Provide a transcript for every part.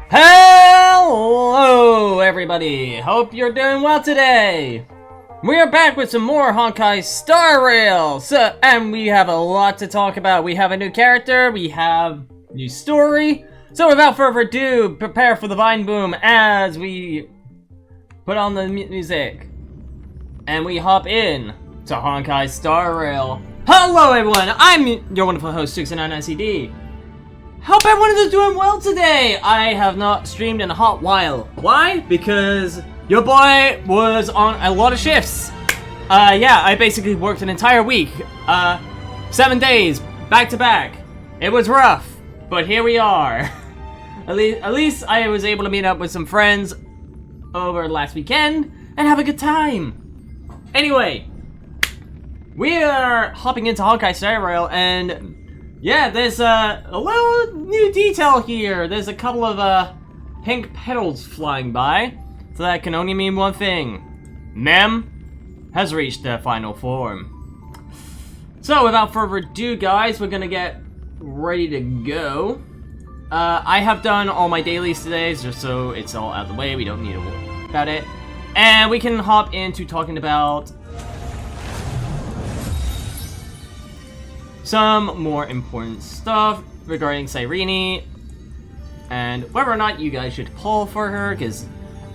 Hello everybody, hope you're doing well today. We are back with some more Honkai Star Rail, and we have a lot to talk about. We have a new character, we have new story, so without further ado, prepare for the Vine Boom as we put on the music and we hop in to Honkai Star Rail. Hello everyone, I'm your wonderful host, 69ICD. Hope everyone is doing well today! I have not streamed in a hot while. Why? Because your boy was on a lot of shifts. Yeah, I basically worked an entire week. 7 days, back to back. It was rough, but here we are. At least I was able to meet up with some friends over last weekend and have a good time. Anyway, we are hopping into Honkai Star Rail, and yeah, there's a little new detail here. There's a couple of pink petals flying by, so that can only mean one thing. Mem has reached their final form. So without further ado, guys, we're gonna get ready to go. I have done all my dailies today, just so it's all out of the way. We don't need to worry about it, and we can hop into talking about some more important stuff regarding Cyrene and whether or not you guys should pull for her, because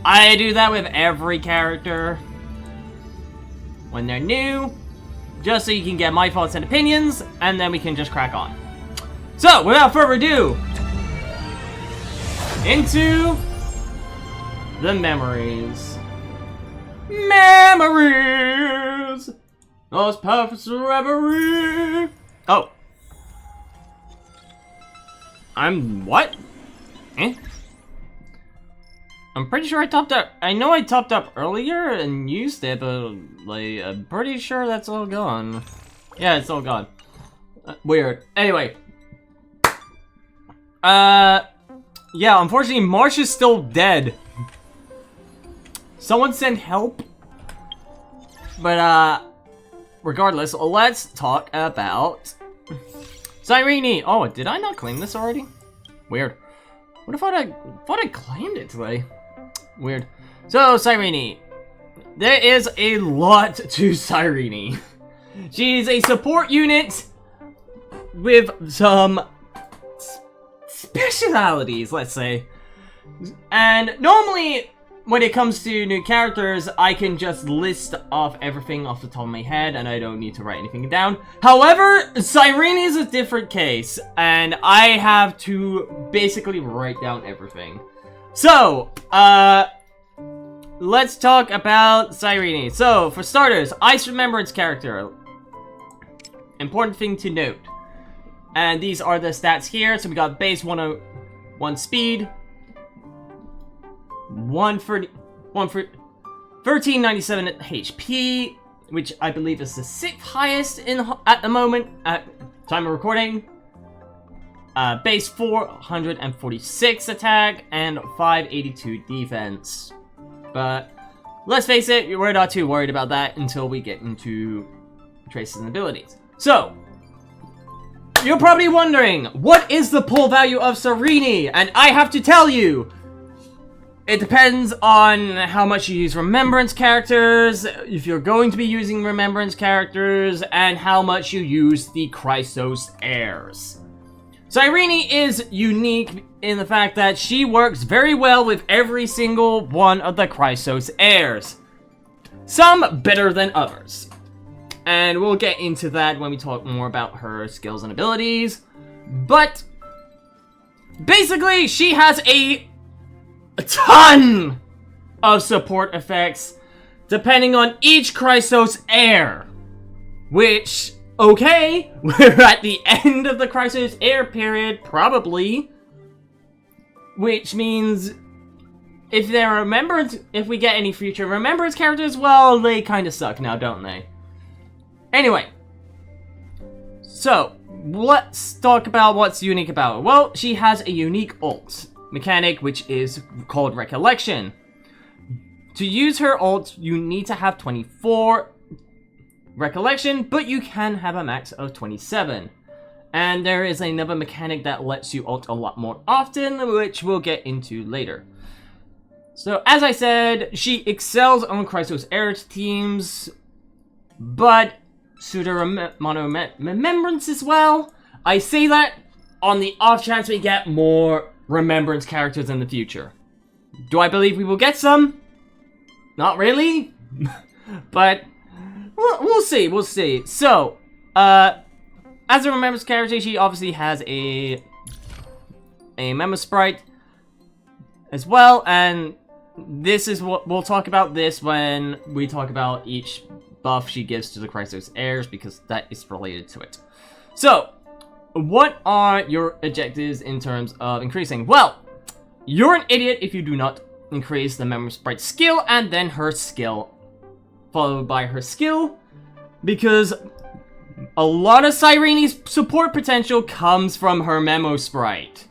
I do that with every character when they're new, just so you can get my thoughts and opinions, and then we can just crack on. So, without further ado, into the memories. Memories! Those perfect reverie! Oh. What? Eh? I'm pretty sure I topped up. I know I topped up earlier and used it, but like, I'm pretty sure that's all gone. Yeah, it's all gone. Weird. Anyway. Yeah, unfortunately, Marsh is still dead. Someone send help. But, regardless, let's talk about Cyrene. Oh, did I not claim this already? Weird. What if I claimed it today? Weird. So, Cyrene. There is a lot to Cyrene. She's a support unit with some specialities, let's say. And normally, when it comes to new characters, I can just list off everything off the top of my head, and I don't need to write anything down. However, Cyrene is a different case, and I have to basically write down everything. So, let's talk about Cyrene. So, for starters, Ice Remembrance character. Important thing to note. And these are the stats here. So we got base 101 speed, 1397 HP, which I believe is the 6th highest at the moment at time of recording. Base 446 attack and 582 defense. But let's face it, we're not too worried about that until we get into traces and abilities. So, you're probably wondering, what is the pull value of Cyrene? And I have to tell you, It depends on how much you use Remembrance characters, if you're going to be using Remembrance characters, and how much you use the Chrysos heirs. Cyrene is unique in the fact that she works very well with every single one of the Chrysos heirs. Some better than others. And we'll get into that when we talk more about her skills and abilities. But basically, she has a ton of support effects depending on each Chrysos heir. Which, okay, we're at the end of the Chrysos heir period, probably. Which means if we get any future Remembrance characters, well, they kind of suck now, don't they? Anyway, so let's talk about what's unique about her. Well, she has a unique ult mechanic, which is called Recollection. To use her ult, you need to have 24 Recollection, but you can have a max of 27. And there is another mechanic that lets you ult a lot more often, which we'll get into later. So, as I said, she excels on Chrysos heir teams, but Remembrance as well. I say that on the off chance we get more Remembrance characters in the future. Do I believe we will get some? Not really, but we'll see. So, as a Remembrance character, she obviously has a Memo Sprite as well, and this is what we'll talk about this when we talk about each buff she gives to the Chrysos heirs, because that is related to it. So, what are your objectives in terms of increasing? Well, you're an idiot if you do not increase the Memo Sprite skill and then her skill, followed by her skill, because a lot of Cyrene's support potential comes from her Memo Sprite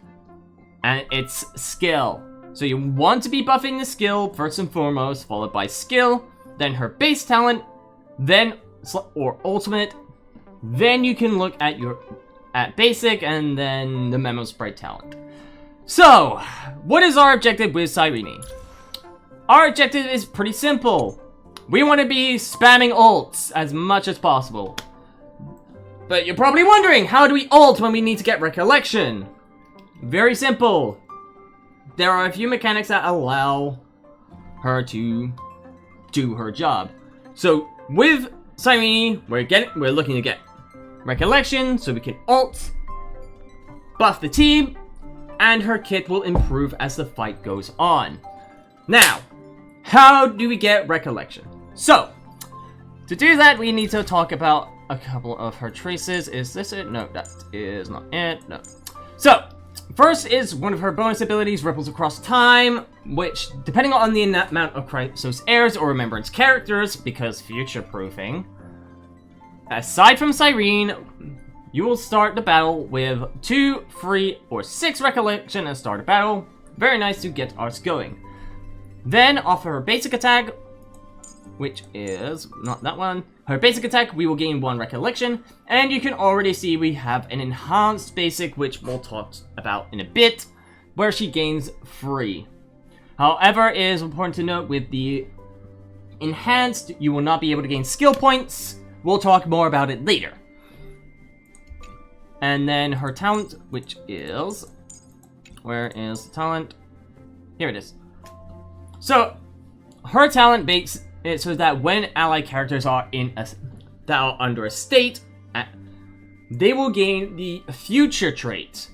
and its skill. So you want to be buffing the skill first and foremost, followed by skill, then her base talent, then or ultimate, then you can look at basic, and then the Memo Sprite talent. So, what is our objective with Cyrene? Our objective is pretty simple. We want to be spamming ults as much as possible. But you're probably wondering, how do we ult when we need to get Recollection? Very simple. There are a few mechanics that allow her to do her job. So, with Cyrene, we're looking to get Recollection, so we can ult, buff the team, and her kit will improve as the fight goes on. Now, how do we get Recollection? So, to do that, we need to talk about a couple of her traces. Is this it? No, that is not it. No. So, first is one of her bonus abilities, Ripples Across Time, which, depending on the amount of Chrysos heirs or Remembrance characters, because future-proofing, aside from Cyrene, you will start the battle with 2, 3, or 6 Recollection and start a battle. Very nice to get us going. Then, off her basic attack, which is not that one, her basic attack, we will gain 1 Recollection, and you can already see we have an enhanced basic, which we'll talk about in a bit, where she gains 3. However, it is important to note with the enhanced, you will not be able to gain skill points. We'll talk more about it later. And then her talent, which is... Where is the talent? Here it is. So, her talent makes it so that when allied characters are under a state, they will gain the future trait.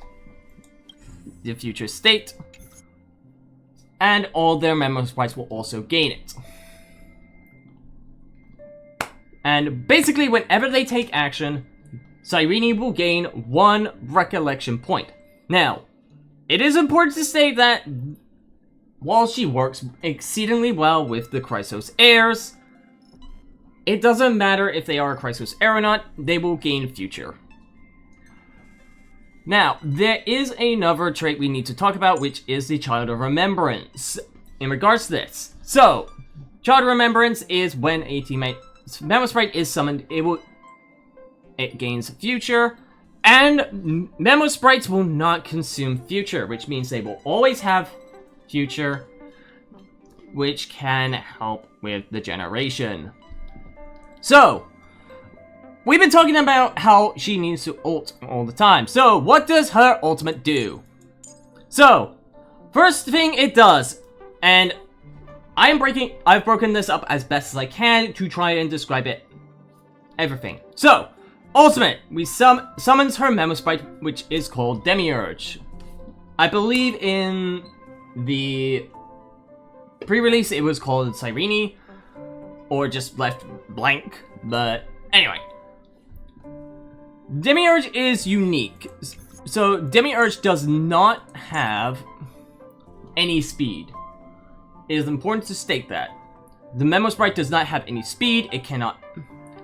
The future state. And all their Memo Sprites will also gain it. And basically, whenever they take action, Cyrene will gain 1 Recollection point. Now, it is important to state that while she works exceedingly well with the Chrysos heirs, it doesn't matter if they are a Chrysos heir or not, they will gain future. Now, there is another trait we need to talk about, which is the Child of Remembrance. In regards to this, so, Child of Remembrance is when a teammate's Memo Sprite is summoned, it gains future, and Memo Sprites will not consume future, which means they will always have future, which can help with the generation. So, we've been talking about how she needs to ult all the time. So, what does her ultimate do? So, first thing it does, and I've broken this up as best as I can to try and describe it, everything. So, ultimate, we summons her Memo Sprite, which is called Demiurge. I believe in the pre-release it was called Cyrene, or just left blank, but anyway. Demiurge is unique. So Demiurge does not have any speed. It is important to state that. The Memo Sprite does not have any speed, it cannot,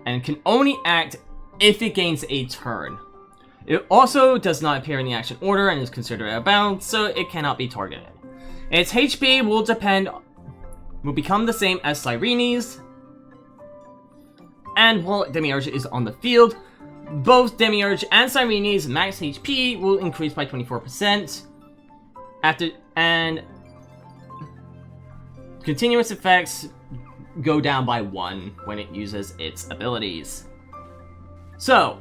and can only act if it gains a turn. It also does not appear in the action order and is considered out of bounds, so it cannot be targeted. Its HP will become the same as Cyrene's, and while Demiurge is on the field, both Demiurge and Cyrene's max HP will increase by 24%, and continuous effects go down by 1 when it uses its abilities. So,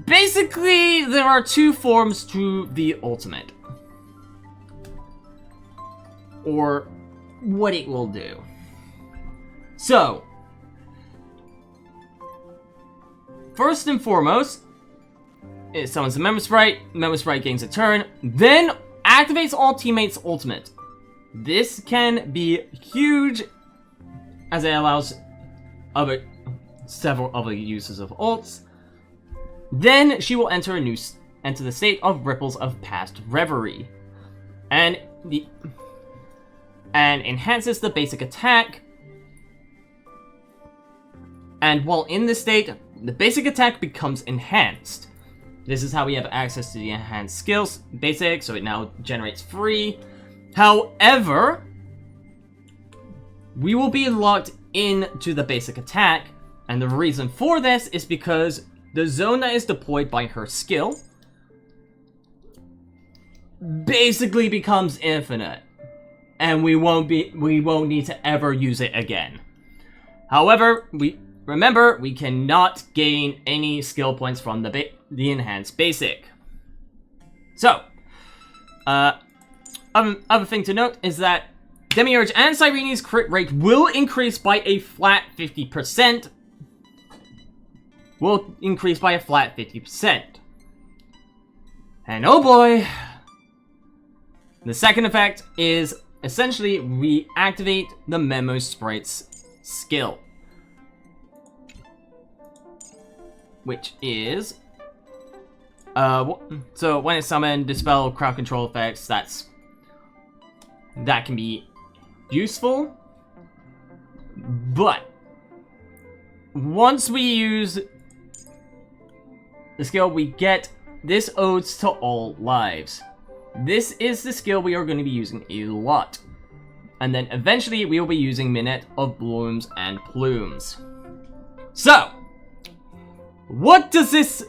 basically, there are 2 forms to the ultimate, or what it will do. So, first and foremost, it summons the Memo Sprite gains a turn, then activates all teammates' ultimate. This can be huge, as it allows several other uses of ults. Then she will enter the state of Ripples of Past Reverie, and enhances the basic attack. And while in this state, the basic attack becomes enhanced. This is how we have access to the enhanced skills basic, so it now generates free. However, we will be locked into the basic attack, and the reason for this is because the zone that is deployed by her skill basically becomes infinite, and we won't need to ever use it again. However, remember, we cannot gain any skill points from the enhanced basic. So, other thing to note is that Demiurge and Cyrene's crit rate will increase by a flat 50%. And oh boy, the second effect is essentially reactivate the Memo Sprite's skill, which is so when it's summoned, dispel crowd control effects. That can be useful, but once we use the skill, we get this Odes to All Lives. This is the skill we are going to be using a lot, and then eventually we will be using Minute of Blooms and Plumes. So, what does this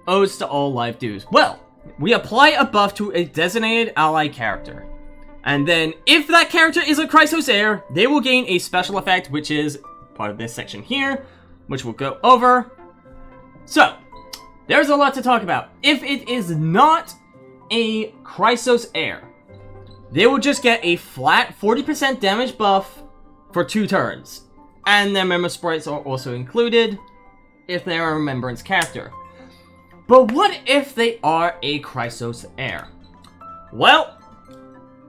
Odes to All Life do? Well, we apply a buff to a designated ally character, and then if that character is a Chrysos heir, they will gain a special effect, which is part of this section here, which we'll go over. So, there's a lot to talk about. If it is not a Chrysos heir, they will just get a flat 40% damage buff for 2 turns. And their Memo Sprites are also included if they are a Remembrance character. But what if they are a Chrysos heir? Well,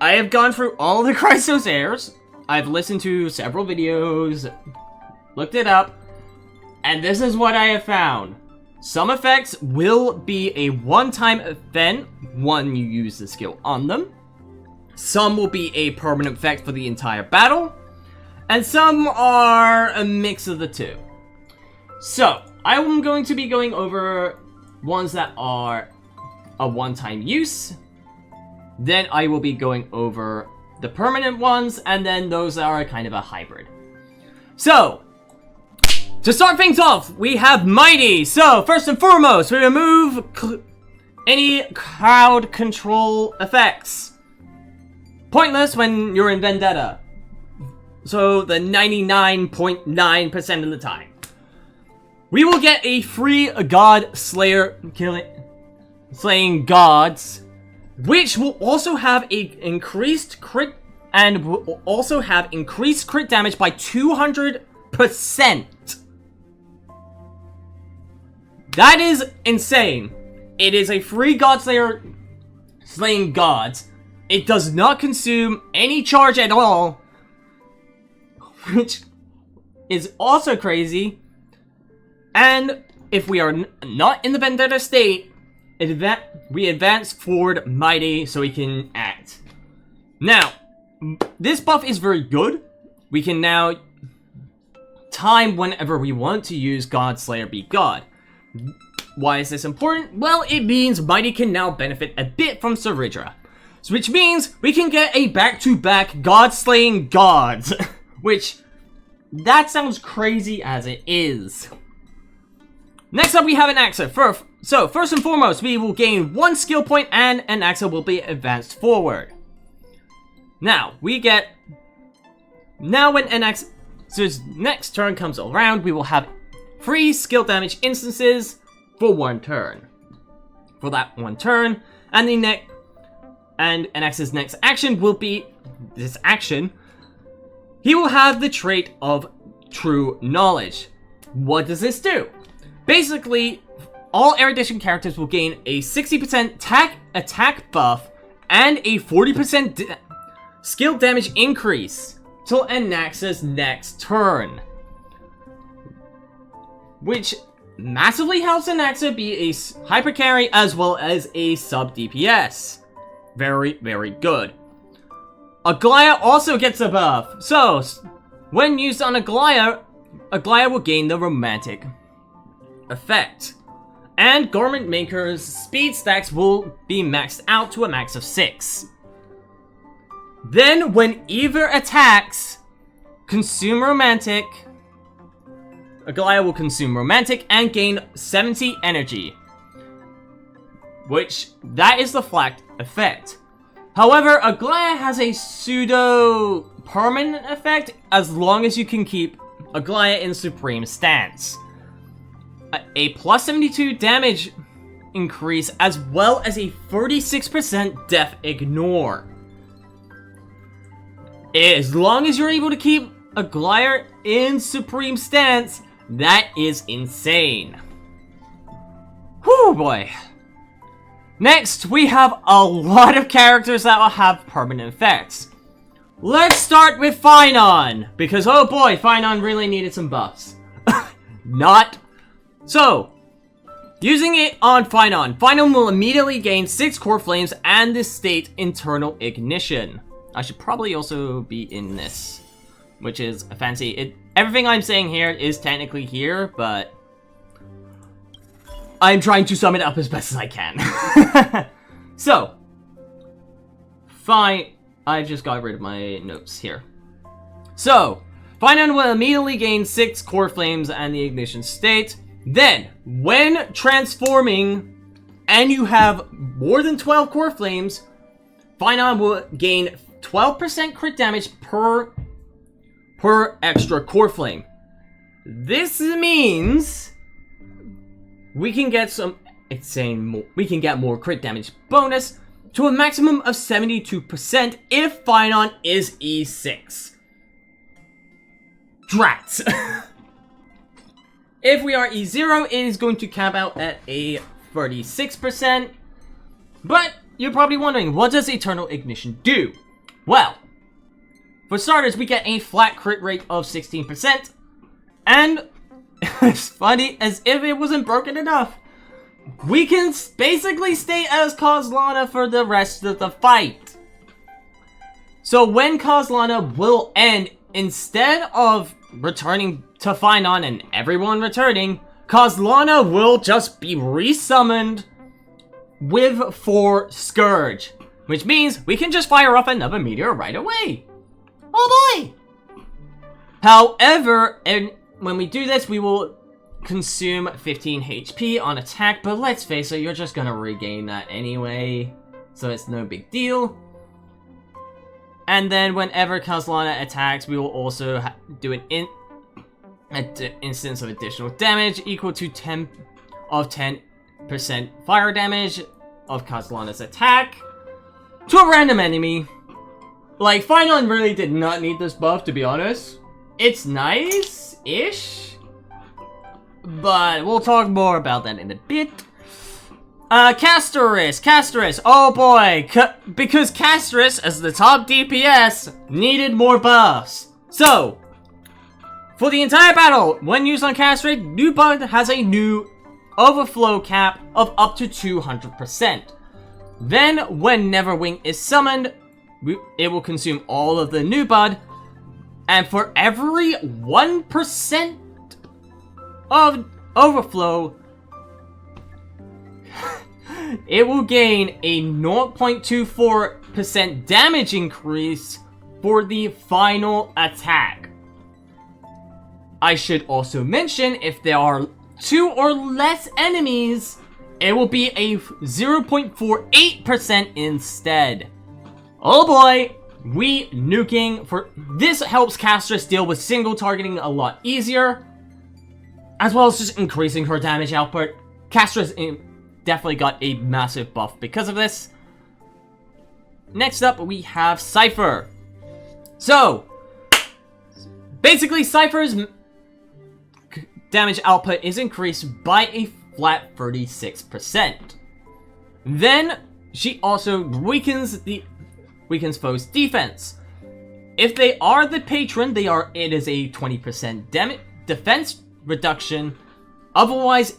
I have gone through all the Chrysos heirs. I've listened to several videos, looked it up, and this is what I have found. Some effects will be a one-time event when you use the skill on them. Some will be a permanent effect for the entire battle. And some are a mix of the two. So, I'm going to be going over ones that are a one-time use. Then I will be going over the permanent ones, and then those that are kind of a hybrid. So, to start things off, we have Mighty. So, first and foremost, we remove any crowd control effects. Pointless when you're in Vendetta. so the 99.9% of the time. We will get a free God Slayer slaying gods, which will also have a increased crit and will also have increased crit damage by 200%. That is insane. It is a free God Slayer slaying gods. It does not consume any charge at all, which is also crazy. And if we are not in the Vendetta state, we advance forward mighty so we can act. Now, this buff is very good. We can now time whenever we want to use God Slayer be God. Why is this important? Well, it means mighty can now benefit a bit from Cyrene, which means we can get a back-to-back God-slaying gods, which, that sounds crazy as it is. Next up, we have an Axa. So, first and foremost, we will gain 1 skill point and an Axa will be advanced forward. Now, when an Axa's next turn comes around, we will have free skill damage instances for 1 turn. For that 1 turn, and an Axa's next action will be this action. He will have the trait of True Knowledge. What does this do? Basically, all erudition characters will gain a 60% attack buff and a 40% skill damage increase till Anaxa's next turn, which massively helps Anaxa be a hyper carry as well as a sub DPS. Very, very good. Aglaya also gets a buff, so when used on Aglaya will gain the romantic effect. And Garment Maker's speed stacks will be maxed out to a max of 6. Then, when either attacks, consume Romantic, Aglaya will consume Romantic and gain 70 energy. Which, that is the flat effect. However, Aglaya has a pseudo-permanent effect as long as you can keep Aglaya in Supreme Stance. A plus 72 damage increase as well as a 36% Death Ignore. As long as you're able to keep Aglaya in Supreme Stance, that is insane. Whew, boy. Next, we have a lot of characters that will have permanent effects. Let's start with Finon, because oh boy, Finon really needed some buffs. Not. So, using it on Finon will immediately gain 6 core flames and this state Internal Ignition. I should probably also be in this, which is a fancy. Everything I'm saying here is technically here, but I'm trying to sum it up as best as I can. So, fine. I just got rid of my notes here. So, Finon will immediately gain 6 core flames and the ignition state. Then, when transforming and you have more than 12 core flames, Finon will gain 12% crit damage per extra core flame. This means we can get we can get more crit damage bonus to a maximum of 72% if Finon is E6. Drats. If we are E0, it is going to cap out at a 36%. But you're probably wondering, what does Eternal Ignition do? Well, for starters, we get a flat crit rate of 16%. And it's funny, as if it wasn't broken enough, we can basically stay as Kozlana for the rest of the fight. So when Kozlana will end, instead of returning to Finon and everyone returning, Kozlana will just be resummoned with 4 Scourge, which means we can just fire off another meteor right away. Oh boy! However, when we do this, we will consume 15 HP on attack, but let's face it, you're just gonna regain that anyway, so it's no big deal. And then whenever Castellana attacks, we will also do an instance of additional damage equal to 10% fire damage of Castellana's attack to a random enemy. Like, Final really did not need this buff, to be honest. It's nice-ish, but we'll talk more about that in a bit. Castoris, oh boy, because Castoris, as the top DPS, needed more buffs. So, for the entire battle, when used on Castoris, new bud has a new overflow cap of up to 200%. Then, when Neverwing is summoned, it will consume all of the new bud, and for every 1% of overflow, it will gain a 0.24% damage increase for the final attack. I should also mention, if there are 2 or less enemies, it will be a 0.48% instead. Oh boy, we nuking for this helps Castoris deal with single targeting a lot easier, as well as just increasing her damage output. Castoris definitely got a massive buff because of this. Next up, we have Cypher. So, basically, Cypher's damage output is increased by a flat 36%. Then, she also weakens foes' defense. If they are the patron, it is a 20% defense reduction. Otherwise,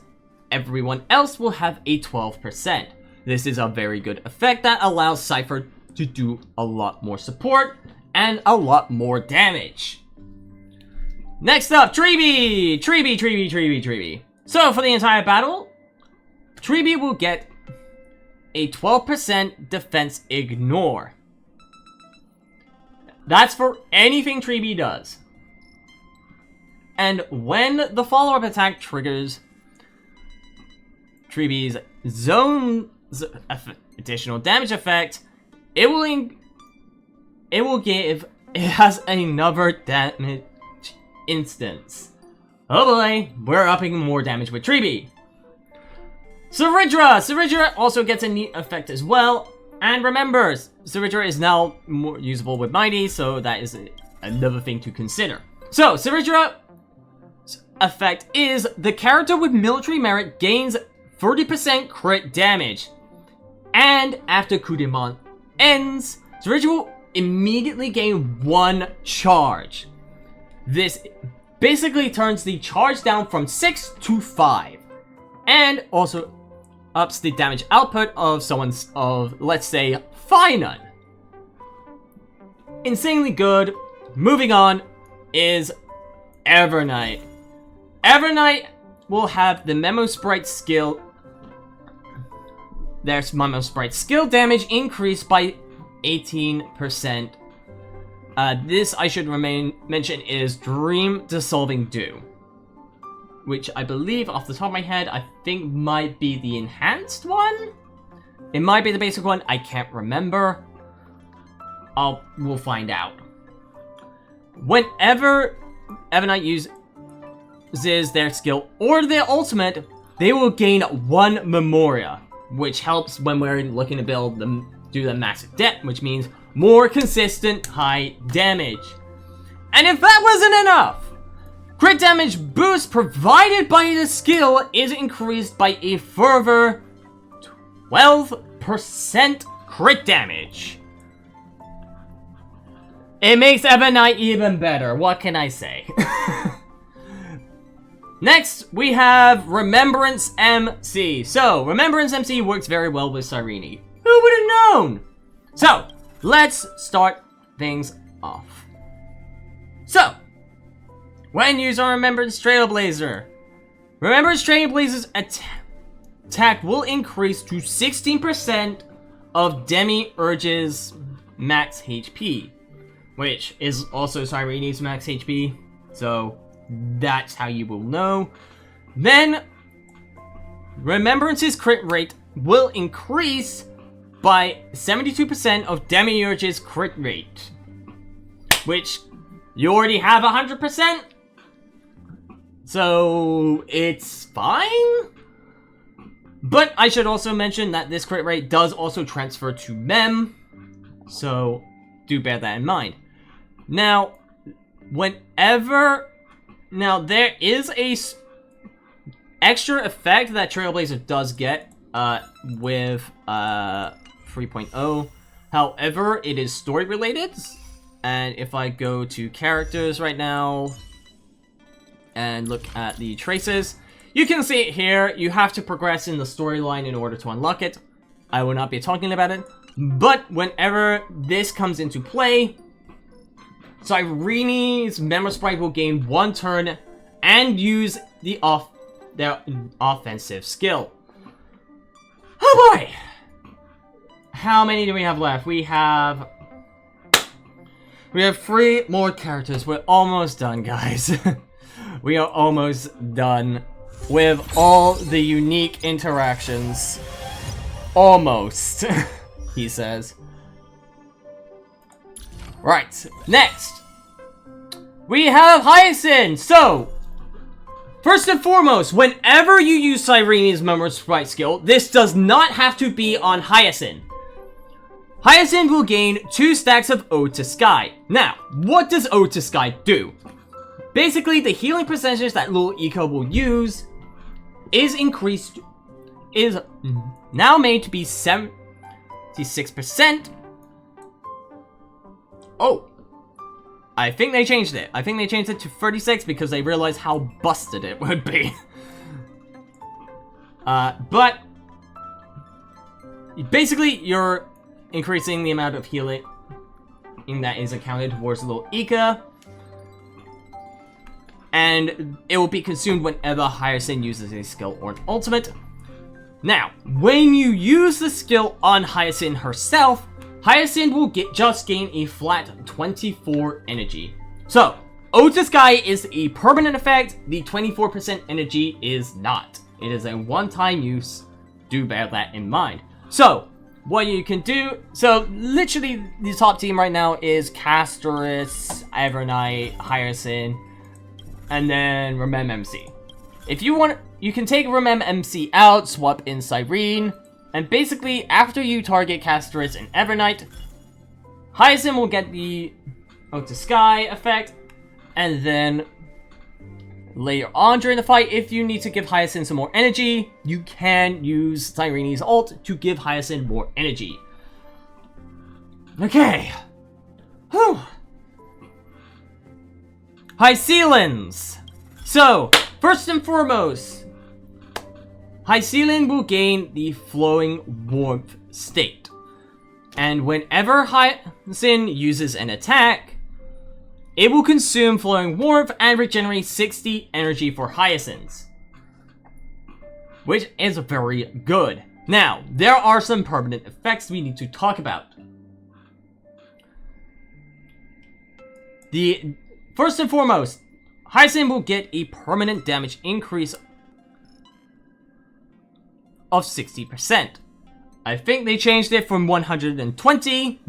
everyone else will have a 12%. This is a very good effect that allows Cypher to do a lot more support and a lot more damage. Next up, Treeby! So for the entire battle, Treeby will get a 12% defense ignore. That's for anything Treeby does. And when the follow-up attack triggers Treeby's additional damage effect, it has another damage instance. Oh boy, we're upping more damage with Treeby. Cyrene also gets a neat effect as well. And remember, Cyrene is now more usable with Mighty, so that is another thing to consider. So, Cyrene's effect is the character with military merit gains 30% crit damage. And after coup de main ends, Cyrene will immediately gain 1 charge. This basically turns the charge down from 6 to 5. And also ups the damage output of let's say, Finon. Insanely good. Moving on is Evernight. Evernight will have the Memo Sprite skill. There's Memo Sprite skill damage increased by 18%. This, I should mention, is Dream Dissolving Dew, which I believe, off the top of my head, I think might be the enhanced one? It might be the basic one, I can't remember. We'll find out. Whenever Evernight uses their skill or their ultimate, they will gain 1 Memoria, which helps when we're looking to do the massive depth, which means more consistent high damage. And if that wasn't enough, crit damage boost provided by the skill is increased by a further 12% crit damage. It makes Evernight even better, what can I say? Next, we have Remembrance MC. So, Remembrance MC works very well with Cyrene. Who would have known? So, let's start things off. So, when used on Remembrance Trailblazer, Remembrance Trailblazer's attack will increase to 16% of Demiurge's max HP, which is also Cyrene's max HP, so that's how you will know. Then, Remembrance's crit rate will increase by 72% of Demiurge's crit rate. which you already have 100%. So it's fine. But I should also mention that this crit rate does also transfer to Mem. So do bear that in mind. Now, now there is a extra effect that Trailblazer does get with 3.0. However, it is story related. And if I go to characters right now and look at the traces, you can see it here. You have to progress in the storyline in order to unlock it. I will not be talking about it. But whenever this comes into play, Cyrene's Member Sprite will gain 1 turn and use their offensive skill. Oh boy! How many do we have left? We have 3 more characters. We're almost done, guys. We are almost done with all the unique interactions. Almost, he says. Right, next, we have Hyacinth. So, first and foremost, whenever you use Cyrene's Member Sprite skill, this does not have to be on Hyacinth. Hyacinth will gain 2 stacks of Ode to Sky. Now, what does Ode to Sky do? Basically, the healing percentage that Lil Ika will use is now made to be 76%. Oh, I think they changed it. I think they changed it to 36 because they realized how busted it would be. But basically, you're increasing the amount of healing that is accounted towards Lil Ika. And it will be consumed whenever Hyacinth uses a skill or an ultimate. Now, when you use the skill on Hyacinth herself, Hyacinth will just gain a flat 24 energy. So, Ode to Sky is a permanent effect, the 24% energy is not. It is a one-time use, do bear that in mind. So, what you can do, so literally the top team right now is Casterus, Evernight, Hyacinth, and then Remem MC. If you want, you can take Remem MC out, swap in Cyrene, and basically after you target Casterus and Evernight, Hyacinth will get the Ode to Sky effect, and then later on during the fight, if you need to give Hyacinth some more energy, you can use Cyrene's ult to give Hyacinth more energy. Okay. Whew. Hyacinths! So, first and foremost, Hyacinth will gain the Flowing Warmth state. And whenever Hyacinth uses an attack, it will consume Flowing Warmth and regenerate 60 energy for Hyacinths, which is very good. Now, there are some permanent effects we need to talk about. First and foremost, Hyacinth will get a permanent damage increase of 60%. I think they changed it from 120,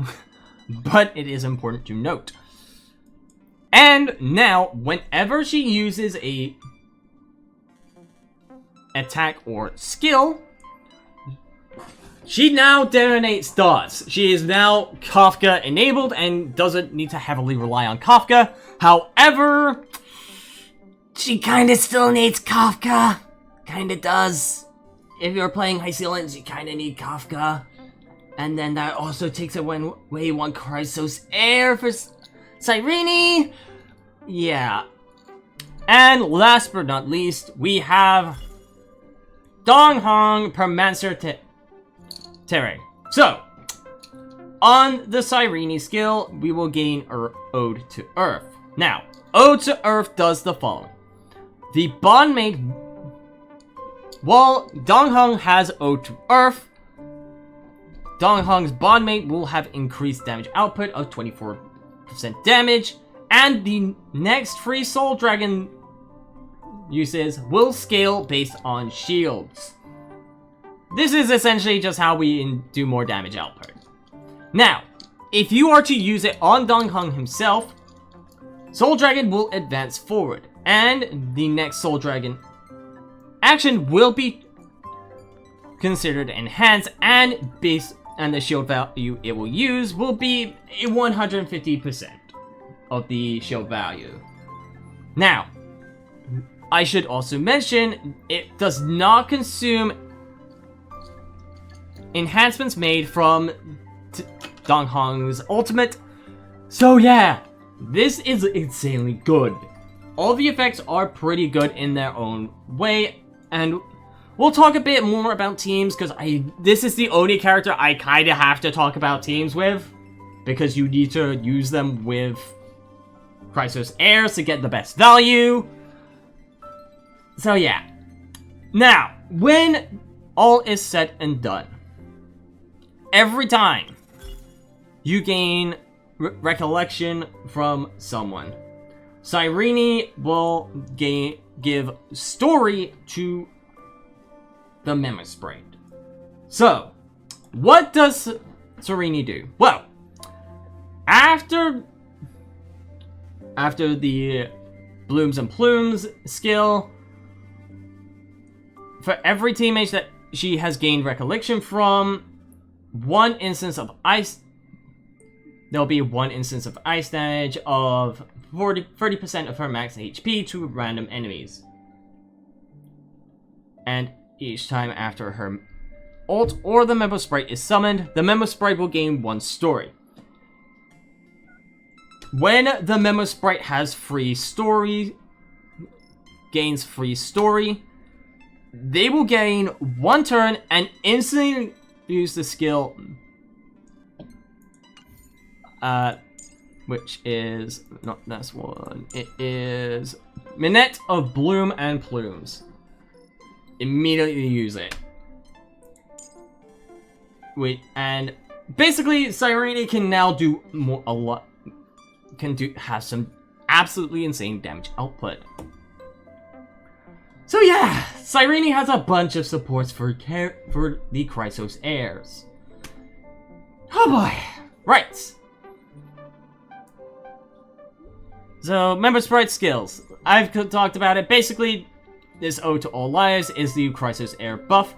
but it is important to note. And now, whenever she uses a attack or skill, she now detonates dots. She is now Kafka enabled and doesn't need to heavily rely on Kafka. However, she kinda still needs Kafka. Kinda does. If you're playing Hyacinth, you kinda need Kafka. And then that also takes away one Chrysos Air for Cyrene. Yeah. And last but not least, we have Donghong Permancer Terrain. So, on the Cyrene skill, we will gain Ode to Earth. Now, Ode to Earth does the following. The bondmate, while Donghong has Ode to Earth, Donghong's bondmate will have increased damage output of 24% damage, and the next free Soul Dragon uses will scale based on shields. This is essentially just how we do more damage output. Now, if you are to use it on Donghong himself, Soul Dragon will advance forward, and the next Soul Dragon action will be considered enhanced, and the shield value it will use will be 150% of the shield value. Now, I should also mention, it does not consume enhancements made from Donghong's ultimate. So yeah, this is insanely good. All the effects are pretty good in their own way, and we'll talk a bit more about teams, because this is the only character I kind of have to talk about teams with, because you need to use them with Chrysos heirs to get the best value. So yeah. Now, when all is said and done, every time you gain recollection from someone, Cyrene will give story to the Memo Sprite. So, what does Cyrene do? Well, after the Blooms and Plumes skill, for every teammate that she has gained recollection from, one instance of ice, there'll be one instance of ice damage of 30% of her max HP to random enemies. And each time after her ult or the Memo Sprite is summoned, the Memo Sprite will gain one story. When the Memo Sprite has gains free story, they will gain one turn and instantly use the skill, which is not this one. It is Minette of Bloom and Plumes. Immediately use it. And basically, Cyrene can now do have some absolutely insane damage output. So yeah, Cyrene has a bunch of supports for the Chrysos heirs. Oh boy, right. So, Memo Sprite skills. I've talked about it. Basically, this Ode to All Lives is the Chrysos heir buff,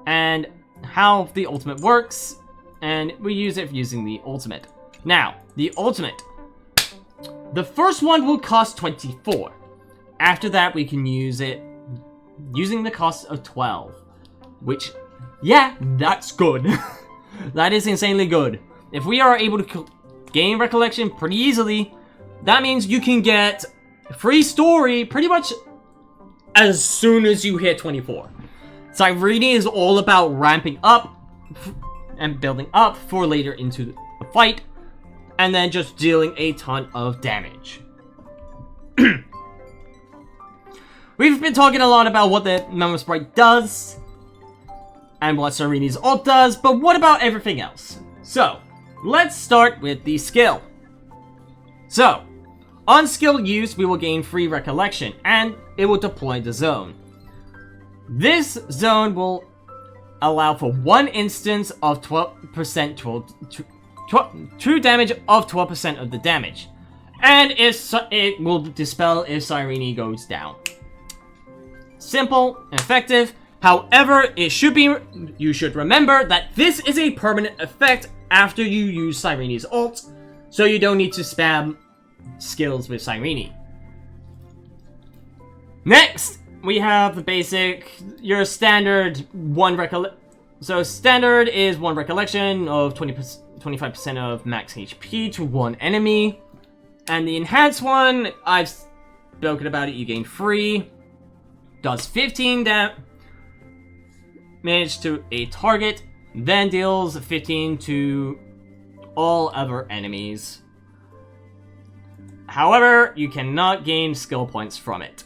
and how the ultimate works, and we use it using the ultimate. Now, the ultimate. The first one will cost 24. After that, we can use it using the cost of 12. Which, yeah, that's good. That is insanely good. If we are able to gain recollection pretty easily, that means you can get free story pretty much as soon as you hit 24. Cyrene is all about ramping up and building up for later into the fight, and then just dealing a ton of damage. We've been talking a lot about what the Memo Sprite does, and what Cyrene's ult does, but what about everything else? So, let's start with the skill. So, on skill use, we will gain free recollection, and it will deploy the zone. This zone will allow for one instance of 12% true damage of 12% of the damage, and it will dispel if Cyrene goes down. Simple and effective. However, you should remember that this is a permanent effect after you use Cyrene's ult, so you don't need to spam skills with Cyrene. Next, we have the basic, your standard So standard is one recollection of 25% of max HP to one enemy. And the enhanced one, I've spoken about it, you gain free. Does 15 damage to a target, then deals 15 to all other enemies. However, you cannot gain skill points from it.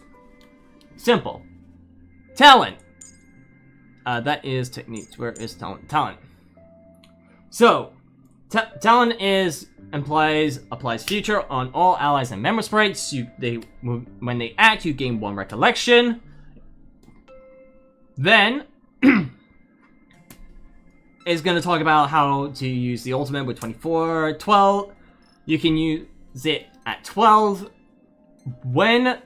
Simple. Talent. That is techniques. Where is talent? Talent. So, talent applies future on all allies and Memo Sprites. When they act, you gain one recollection. Then is going to talk about how to use the ultimate with 24. 12, you can use it at 12 when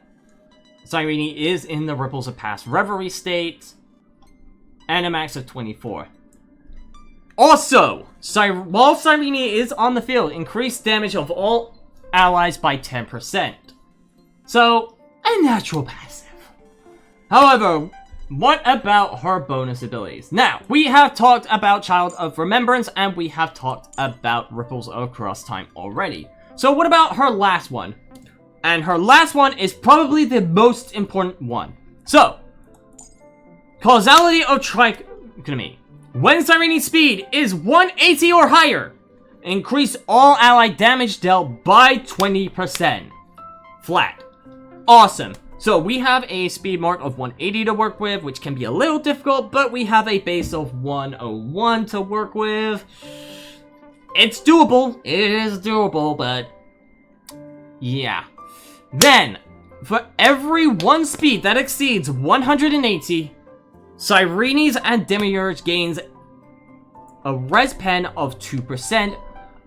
Cyrene is in the Ripples of Past Reverie state, and a max of 24. Also, while Cyrene is on the field, increased damage of all allies by 10%. So, a natural passive. However, what about her bonus abilities? Now, we have talked about Child of Remembrance, and we have talked about Ripples Across Time already. So what about her last one? And her last one is probably the most important one. So, Causality of Trichotomy. When Cyrene's speed is 180 or higher, increase all ally damage dealt by 20%. Flat. Awesome. So we have a speed mark of 180 to work with, which can be a little difficult, but we have a base of 101 to work with. It's doable. It is doable, but yeah. Then, for every one speed that exceeds 180, Cyrene's and Demiurge gains a res pen of 2%,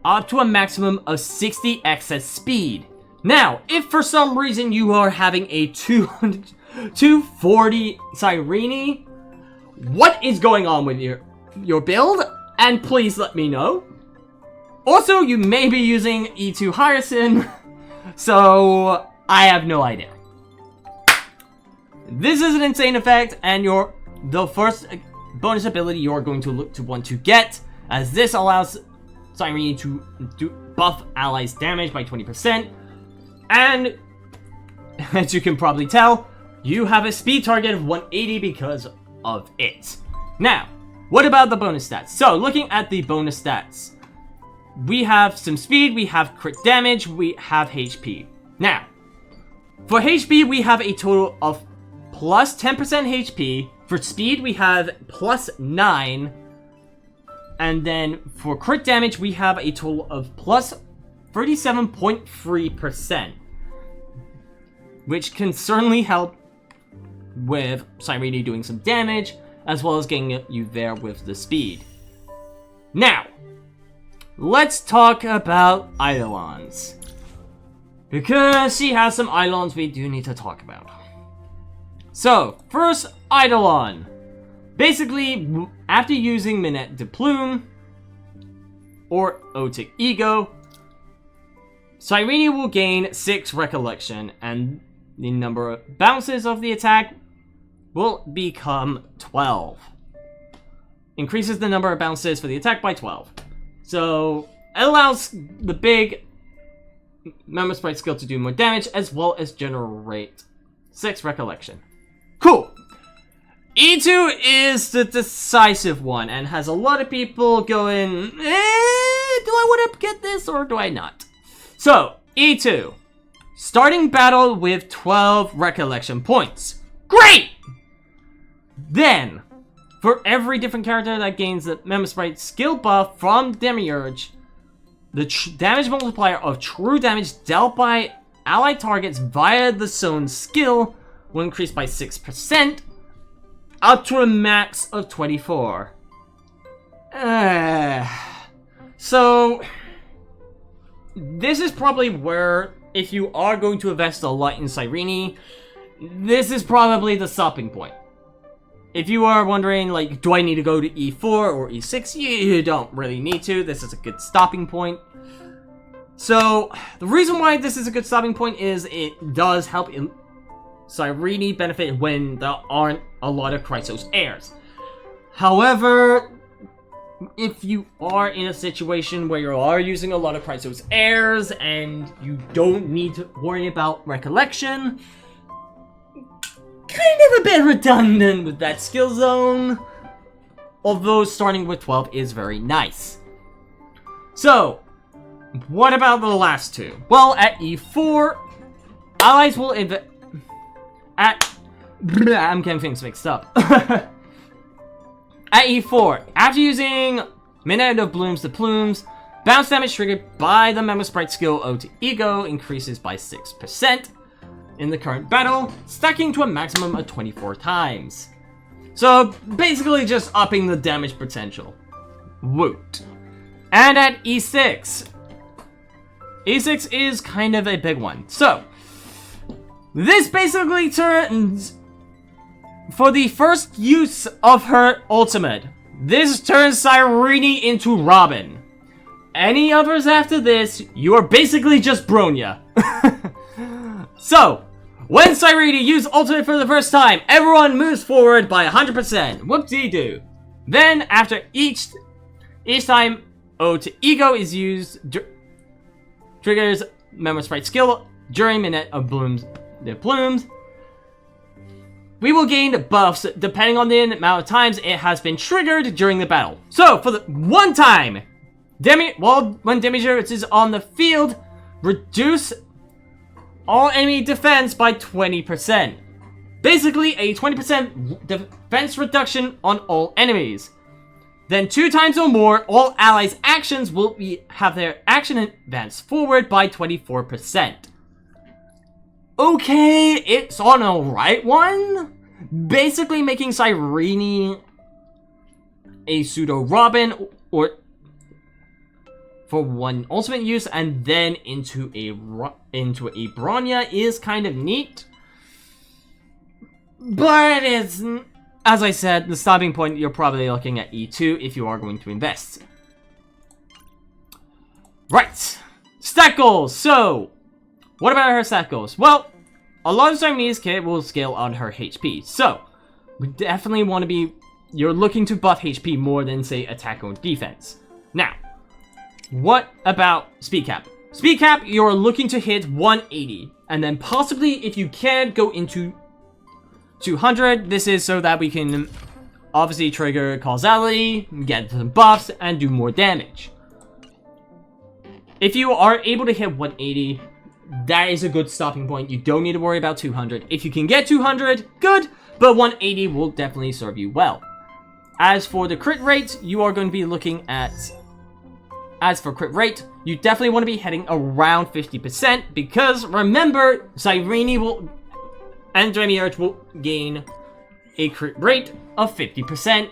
up to a maximum of 60 excess speed. Now, if for some reason you are having a 240 Cyrene, what is going on with your build? And please let me know. Also, you may be using E2 Hyacinth, so I have no idea. This is an insane effect, and the first bonus ability you're going to look to want to get, as this allows Cyrene to buff allies' damage by 20%. And, as you can probably tell, you have a speed target of 180 because of it. Now, what about the bonus stats? So, looking at the bonus stats, we have some speed, we have crit damage, we have HP. Now, for HP, we have a total of plus 10% HP. For speed, we have plus 9. And then, for crit damage, we have a total of plus 37.3%. Which can certainly help with Cyrene doing some damage, as well as getting you there with the speed. Now, let's talk about Eidolons. Because she has some Eidolons we do need to talk about. So, first Eidolon. Basically, after using Minette de Plume, or Otic Ego, Cyrene will gain 6 recollection, and the number of bounces of the attack will become 12. Increases the number of bounces for the attack by 12. So, it allows the big Member Sprite skill to do more damage, as well as generate 6 recollection. Cool! E2 is the decisive one, and has a lot of people going, do I want to get this, or do I not? So, E2. Starting battle with 12 recollection points. Great! Then, for every different character that gains the Member Sprite skill buff from Demiurge, the damage multiplier of true damage dealt by allied targets via the zone skill will increase by 6%, up to a max of 24. So, this is probably where, if you are going to invest a lot in Cyrene, this is probably the stopping point. If you are wondering, like, do I need to go to E4 or E6? You don't really need to. This is a good stopping point. So, the reason why this is a good stopping point is it does help Cyrene benefit when there aren't a lot of Chrysos heirs. However, if you are in a situation where you are using a lot of Chrysos heirs and you don't need to worry about recollection, kind of a bit redundant with that skill zone, although starting with 12 is very nice. So, what about the last two? Well, at E4, allies will I'm getting things mixed up. At E4, after using Minette of Blooms to Plumes, bounce damage triggered by the Member Sprite skill O to Ego increases by 6% in the current battle, stacking to a maximum of 24 times. So, basically just upping the damage potential. Woot. And at E6, A6 is kind of a big one. So, this basically turns, for the first use of her ultimate, this turns Cyrene into Robin. Any others after this, you are basically just Bronya. So, when Cyrene used ultimate for the first time, everyone moves forward by 100%. Whoop-dee-doo. Then, after each time Ode to Ego is used, triggers Memory Sprite skill during Minute of the Plumes. We will gain buffs depending on the amount of times it has been triggered during the battle. So, for the one time, when damage is on the field, reduce all enemy defense by 20%. Basically, a 20% defense reduction on all enemies. Then 2 times or more, all allies' actions will have their action advance forward by 24%. Okay, it's on a right one. Basically making Cyrene a pseudo Robin or for one ultimate use and then into a Bronya is kind of neat. But it's, as I said, the stopping point, you're probably looking at E2 if you are going to invest. Right. Stat goals. So, what about her stat goals? Well, a lot of Cyrene's kit will scale on her HP. So, we definitely want to be... You're looking to buff HP more than, say, attack or defense. Now, what about speed cap? Speed cap, you're looking to hit 180. And then possibly, if you can, go into 200. This is so that we can obviously trigger causality, get some buffs, and do more damage. If you are able to hit 180, that is a good stopping point. You don't need to worry about 200. If you can get 200, good, but 180 will definitely serve you well. As for the crit rate, you are going to be looking at... As for crit rate, you definitely want to be heading around 50%, because remember, Cyrene will... and Demiurge will gain a crit rate of 50%.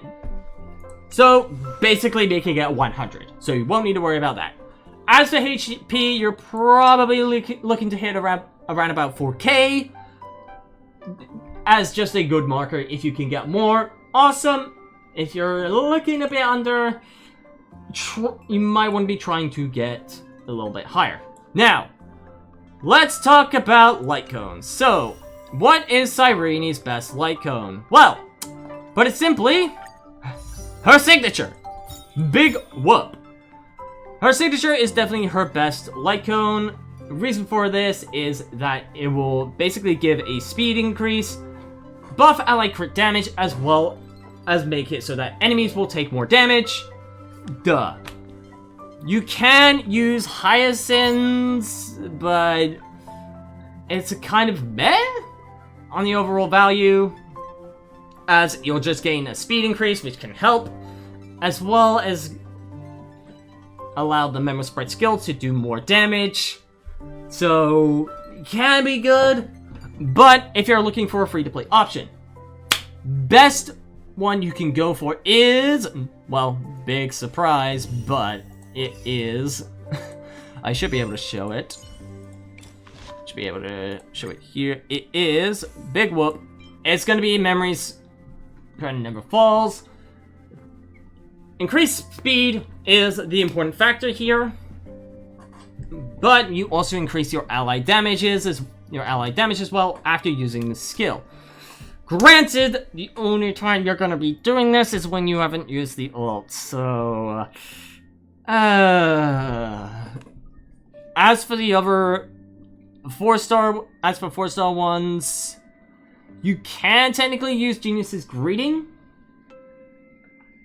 So, basically making it 100. So you won't need to worry about that. As for HP, you're probably looking to hit around about 4k. As just a good marker. If you can get more, awesome. If you're looking a bit under, you might want to be trying to get a little bit higher. Now, let's talk about light cones. So, what is Cyrene's best light cone? Well, put it simply, her signature. Big whoop. Her signature is definitely her best light cone. The reason for this is that it will basically give a speed increase, buff ally crit damage, as well as make it so that enemies will take more damage. Duh. You can use Hyacinths, but it's a kind of meh on the overall value, as you'll just gain a speed increase, which can help, as well as allow the Memory Sprite skill to do more damage. So, can be good, but if you're looking for a free-to-play option, best one you can go for is, well, big surprise, but it is, I should be able to show it. Should be able to show it here. It is Big Whoop. It's going to be Memories Never Falls. Increased speed is the important factor here, but you also increase your ally damages as well after using the skill. Granted, the only time you're going to be doing this is when you haven't used the ult. So, as for the other 4-star ones, you can technically use Genius's Greeting,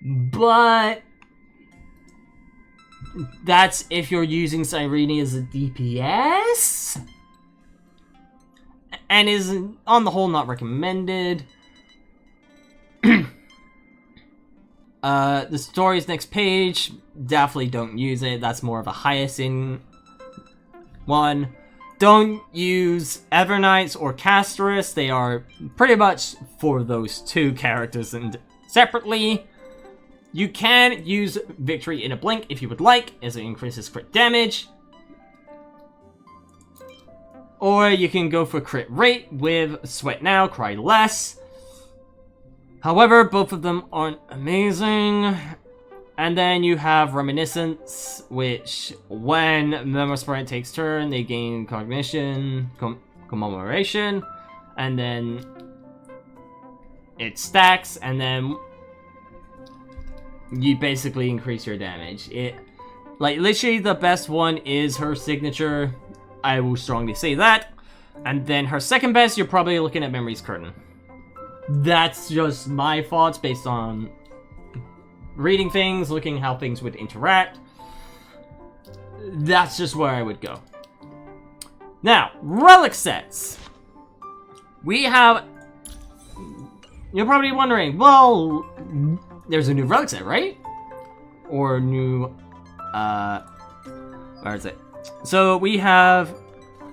but that's if you're using Cyrene as a DPS, and is on the whole not recommended. The story's next page, definitely don't use it. That's more of a Hyacinth one. Don't use Evernights or Casterus. They are pretty much for those two characters and separately. You can use Victory in a Blink if you would like, as it increases crit damage. Or you can go for crit rate with Sweat Now, Cry Less. However, both of them aren't amazing. And then you have Reminiscence, which when Memory Sprite takes turn, they gain Cognition, Commemoration, and then it stacks, and then you basically increase your damage. Like, literally the best one is her signature. I will strongly say that. And then her second best, you're probably looking at Memory's Curtain. That's just my thoughts based on reading things, looking how things would interact. That's just where I would go. Now, relic sets. We have... You're probably wondering, well, there's a new relic set, right? Or new... where is it? So we have...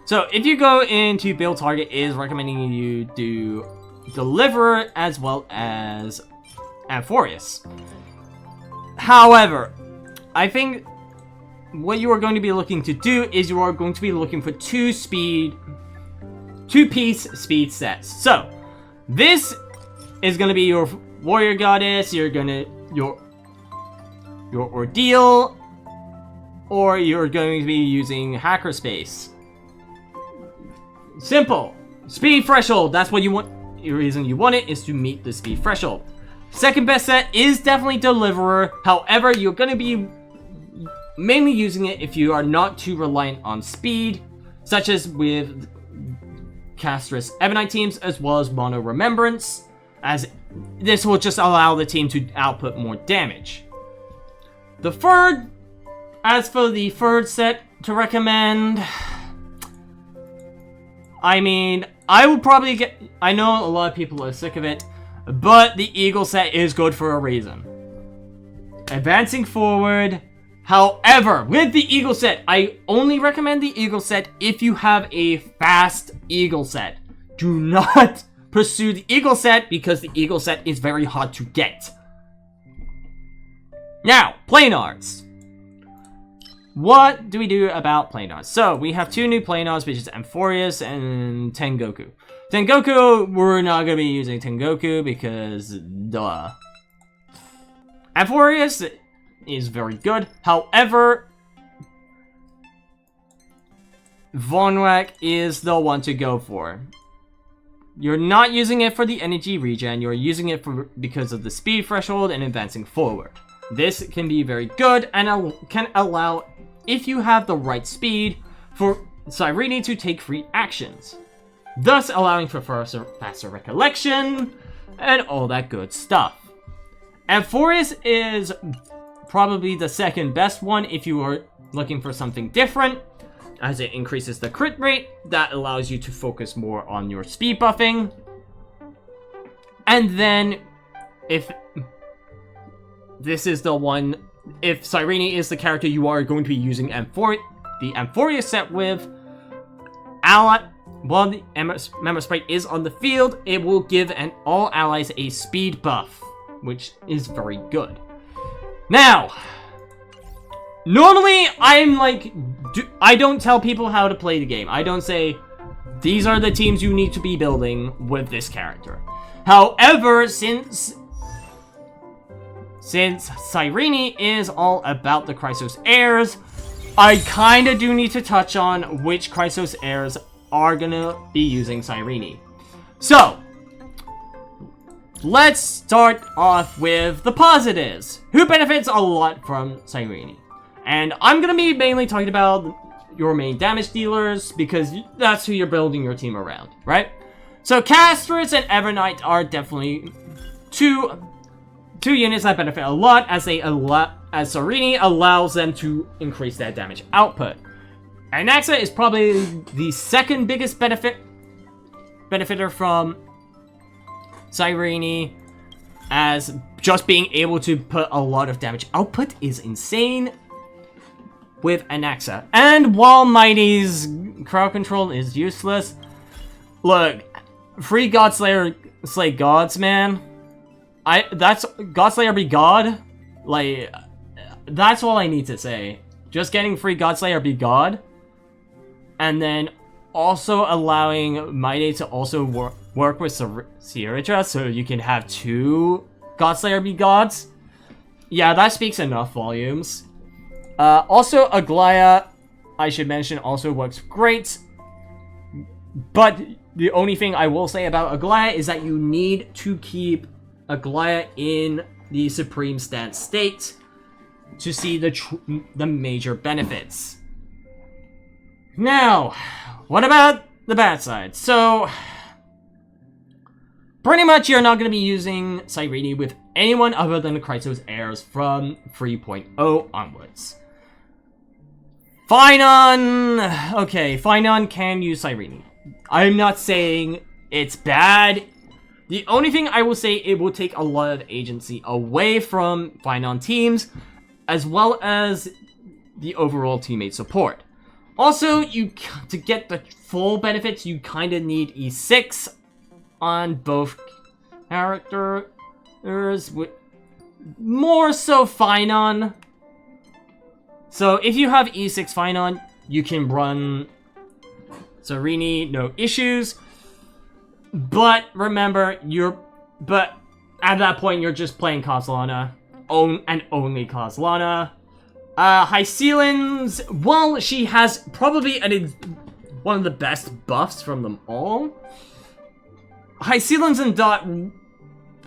So if you go into build target, is recommending you do Deliverer as well as Amphorius. However, I think what you are going to be looking to do is you are going to be looking for two-piece speed sets. So this is going to be your Warrior Goddess, your Ordeal, or you're going to be using Hackerspace. Simple. Speed threshold, that's what you want. The reason you want it is to meet the speed threshold. Second best set is definitely Deliverer. However, you're going to be mainly using it if you are not too reliant on speed, such as with Castress Ebonite teams, as well as Mono Remembrance, as this will just allow the team to output more damage. As for the third set to recommend, I mean, I would probably get... I know a lot of people are sick of it, but the Eagle set is good for a reason. Advancing forward. However, with the Eagle set, I only recommend the Eagle set if you have a fast Eagle set. Do not pursue the Eagle set because the Eagle set is very hard to get. Now, Planars. What do we do about Planars? So, we have two new Planars, which is Amphorius and Tengoku. Tengoku, we're not going to be using Tengoku because, duh. Amphorius is very good. However, Vonrak is the one to go for. You're not using it for the energy regen, you're using it because of the speed threshold and advancing forward. This can be very good and can allow, if you have the right speed, for Cyrene to take free actions, thus allowing for faster recollection and all that good stuff. Amphorius is probably the second best one if you are looking for something different, as it increases the crit rate. That allows you to focus more on your speed buffing. And then, if this is the one, if Cyrene is the character you are going to be using the Amphorius set with, while the Member Sprite is on the field, it will give all allies a speed buff, which is very good. Now, normally I'm like, I don't tell people how to play the game. I don't say, these are the teams you need to be building with this character. However, since Cyrene is all about the Chrysos heirs, I kinda do need to touch on which Chrysos heirs are gonna be using Cyrene. So, let's start off with the positives. Who benefits a lot from Cyrene? And I'm gonna be mainly talking about your main damage dealers, because that's who you're building your team around, right? So Castress and Ebonite are definitely two units that benefit a lot, as Cyrene allows them to increase their damage output. Anaxa is probably the second biggest benefitter from Cyrene, as just being able to put a lot of damage output is insane with Anaxa. And while Mighty's crowd control is useless, look, free Godslayer slay gods, man. That's Godslayer be god. Like, that's all I need to say. Just getting free Godslayer be god, and then also allowing Maide to also work with Sierra, so you can have 2 Godslayer be gods. Yeah, that speaks enough volumes. Also, Aglaya, I should mention, also works great. But the only thing I will say about Aglaya is that you need to keep Aglaya in the Supreme Stance state to see the major benefits. Now, what about the bad side? So, pretty much you're not going to be using Cyrene with anyone other than the Chrysos heirs from 3.0 onwards. Finon! Okay, Finon can use Cyrene. I'm not saying it's bad. The only thing I will say, it will take a lot of agency away from Finon teams, as well as the overall teammate support. Also, to get the full benefits, you kind of need E6 on both characters, with more so Finon. So if you have E6 Finon, you can run Cyrene, no issues. But remember, but at that point, you're just playing Kozlana, and only Kozlana. Hycelin's, well, she has probably one of the best buffs from them all. Hycelin's and Dot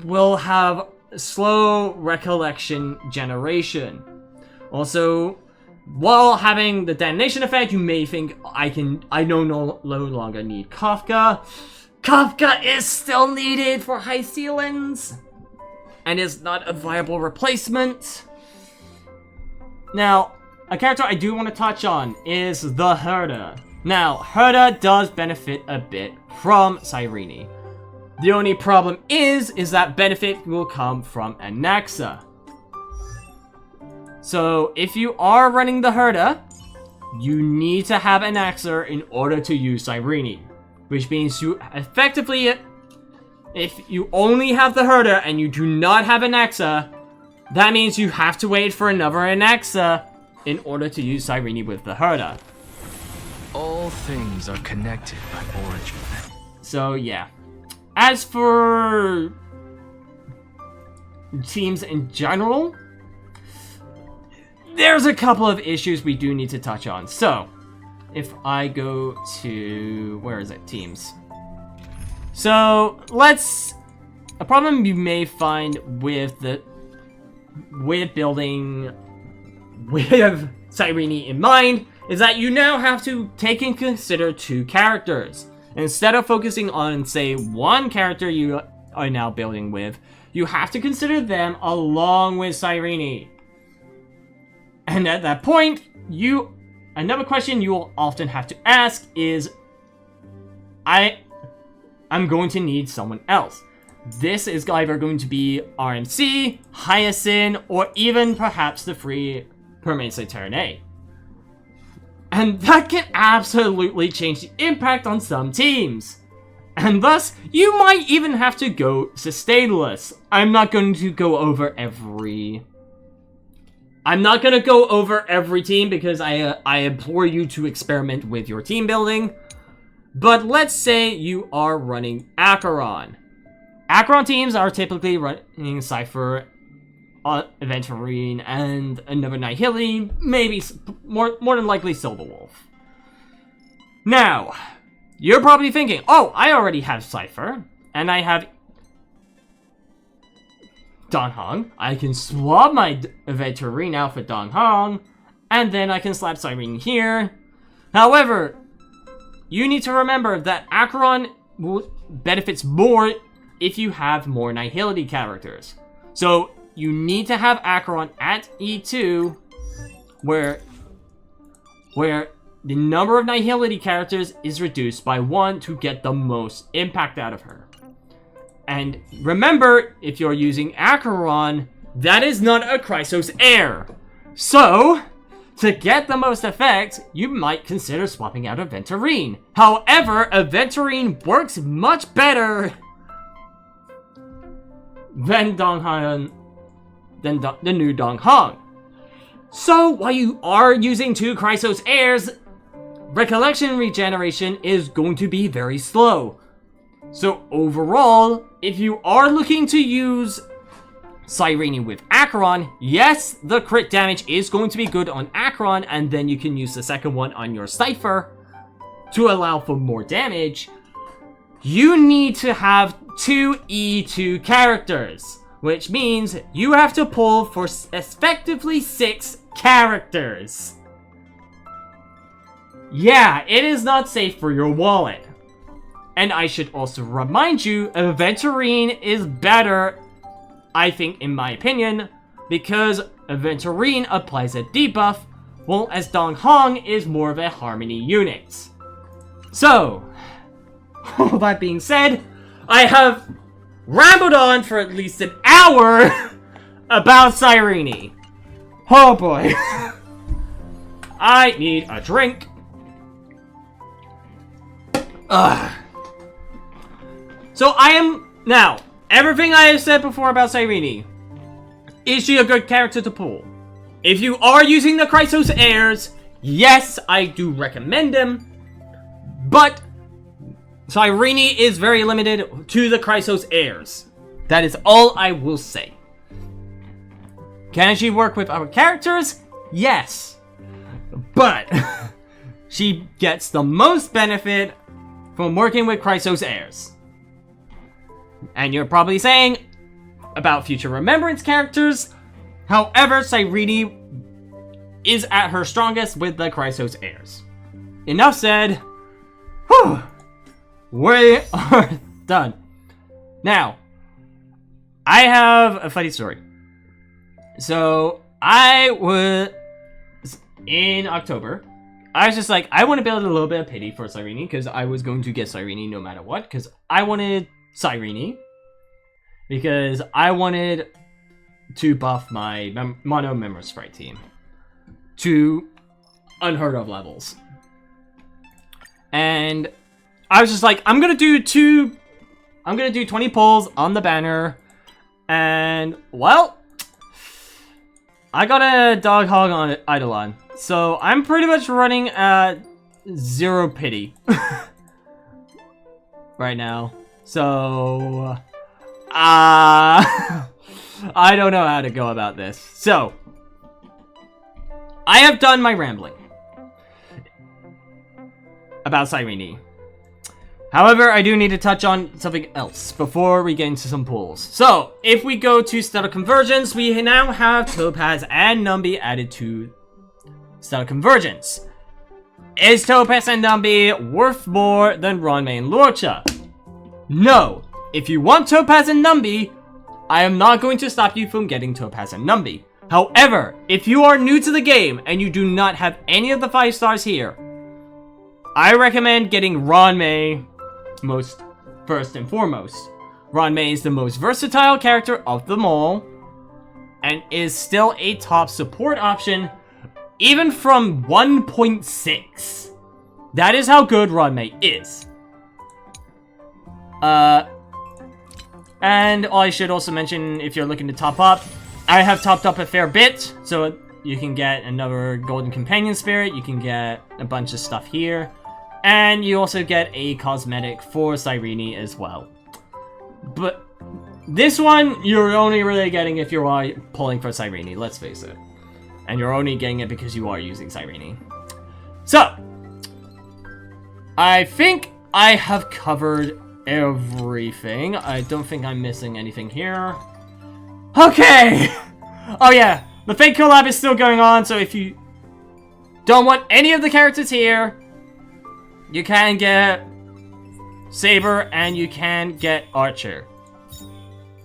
will have slow recollection generation. Also, while having the detonation effect, you may think, I no longer need Kafka. Kafka is still needed for Hycelin's, and is not a viable replacement. Now, a character I do want to touch on is the Herda. Now, Herda does benefit a bit from Cyrene. The only problem is that benefit will come from Anaxa. So, if you are running the Herda, you need to have Anaxa in order to use Cyrene. Which means you effectively, if you only have the Herda and you do not have Anaxa, that means you have to wait for another Anaxa in order to use Cyrene with the Herda. All things are connected by origin. So yeah. As for teams in general, there's a couple of issues we do need to touch on. So, if I go to, where is it? Teams. So, a problem you may find with building with Cyrene in mind is that you now have to take and consider 2 characters. Instead of focusing on, say, 1 character you are now building with, you have to consider them along with Cyrene. And at that point, another question you will often have to ask is, I'm going to need someone else. This is either going to be RMC, Hyacinth, or even perhaps the free Permanence Eternate. And that can absolutely change the impact on some teams. And thus, you might even have to go sustainless. I'm not going to go over every team because I implore you to experiment with your team building. But let's say you are running Acheron. Acheron teams are typically running Cypher, Aventurine, and another Nihility, maybe more than likely Silverwolf. Now, you're probably thinking, oh, I already have Cypher, and I have Donghong. I can swap my Aventurine out for Donghong, and then I can slap Cyrene here. However, you need to remember that Acheron benefits more if you have more Nihility characters. So, you need to have Acheron at E2, where the number of Nihility characters is reduced by 1 to get the most impact out of her. And remember, if you're using Acheron, that is not a Chrysos heir. So, to get the most effect, you might consider swapping out Aventurine. However, Aventurine works much better than Donghong, the new Donghong. So, while you are using 2 Chrysos heirs, recollection regeneration is going to be very slow. So overall, if you are looking to use Cyrene with Acheron, yes, the crit damage is going to be good on Acheron, and then you can use the second one on your Cypher to allow for more damage. You need to have 2 E2 characters, which means you have to pull for effectively 6 characters. Yeah, it is not safe for your wallet. And I should also remind you, Aventurine is better, I think, in my opinion, because Aventurine applies a debuff, while as Dong Hong is more of a harmony unit. So, all that being said, I have rambled on for at least an hour about Cyrene. Oh boy. I need a drink. Ugh. So I am, now, everything I have said before about Cyrene, is she a good character to pull? If you are using the Chrysos heirs, yes, I do recommend them, but Cyrene is very limited to the Chrysos heirs. That is all I will say. Can she work with other characters? Yes. But she gets the most benefit from working with Chrysos heirs. And you're probably saying about future remembrance characters. However, Cyrene is at her strongest with the Chrysos heirs. Enough said. Whew. We are done. Now, I have a funny story. So, I was in October. I was just like, I want to build a little bit of pity for Cyrene, because I was going to get Cyrene no matter what, because I wanted Cyrene, because I wanted to buff my Mono Member Sprite team to unheard of levels. And I was just like, I'm gonna do 20 pulls on the banner, and well, I got a Dog Hog on Eidolon, so I'm pretty much running at 0 pity right now. So, I don't know how to go about this. So, I have done my rambling about Cyrene. However, I do need to touch on something else before we get into some pulls. So, if we go to Stellar Convergence, we now have Topaz and Numby added to Stellar Convergence. Is Topaz and Numby worth more than Ranmei and Lorcha? No. If you want Topaz and Numby, I am not going to stop you from getting Topaz and Numby. However, if you are new to the game and you do not have any of the 5 stars here, I recommend getting Ranmei first and foremost. Ranmei is the most versatile character of them all, and is still a top support option, even from 1.6. That is how good Ranmei is. And I should also mention, if you're looking to top up, I have topped up a fair bit, so you can get another Golden Companion Spirit, you can get a bunch of stuff here, and you also get a cosmetic for Cyrene as well. But this one, you're only really getting if you are pulling for Cyrene, let's face it. And you're only getting it because you are using Cyrene. So, I think I have covered everything. I don't think I'm missing anything here. Okay! Oh yeah, the Fake collab is still going on, so if you don't want any of the characters here, you can get Saber and you can get Archer.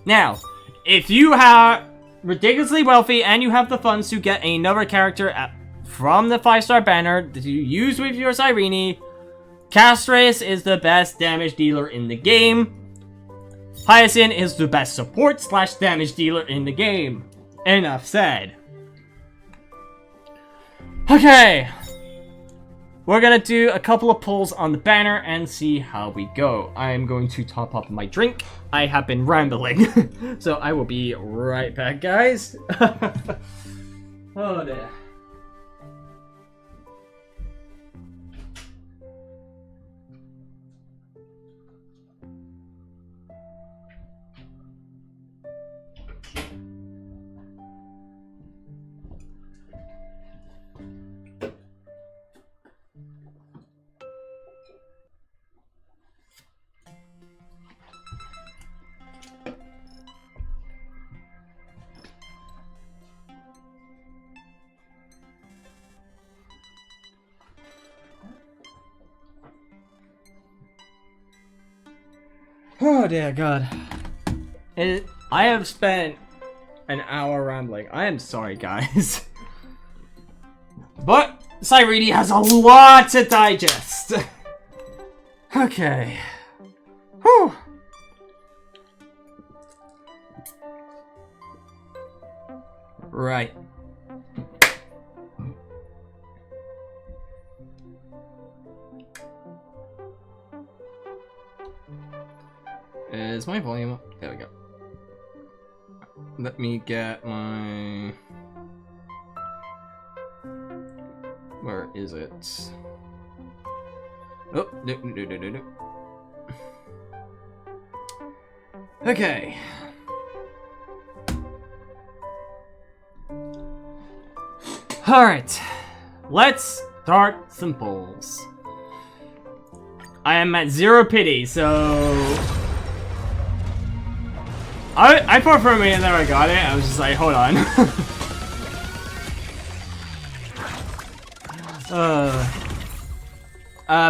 Now, if you are ridiculously wealthy and you have the funds to get another character from the 5-star banner that you use with your Cyrene, Castris is the best damage dealer in the game. Hyacinth is the best support / damage dealer in the game. Enough said. Okay. We're gonna do a couple of pulls on the banner and see how we go. I am going to top up my drink. I have been rambling. So I will be right back, guys. Oh dear. Oh dear God. I have spent an hour rambling. I am sorry, guys. But Cyrene has a lot to digest. Okay. Whew. Right. Is my volume up? There we go. Let me get my... Where is it? Oh, no. Okay. Alright. Let's start some polls. I am at 0 pity, so... I thought for a minute that I got it. I was just like, hold on.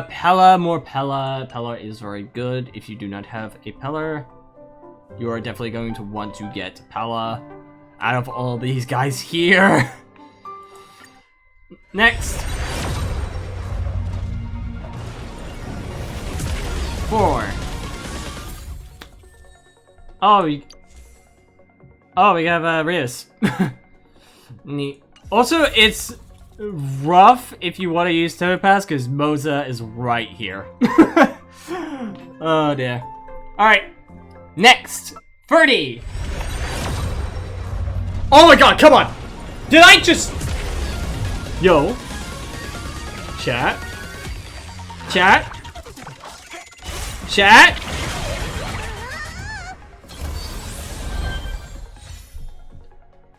Pella, more Pella. Pella is very good. If you do not have a Pella, you are definitely going to want to get Pella out of all these guys here. Next. 4. Oh, we have Rios. Neat. Also, it's rough if you want to use Topaz because Moza is right here. Oh dear. Alright. Next. 30. Oh my god, come on! Did I just... Yo. Chat.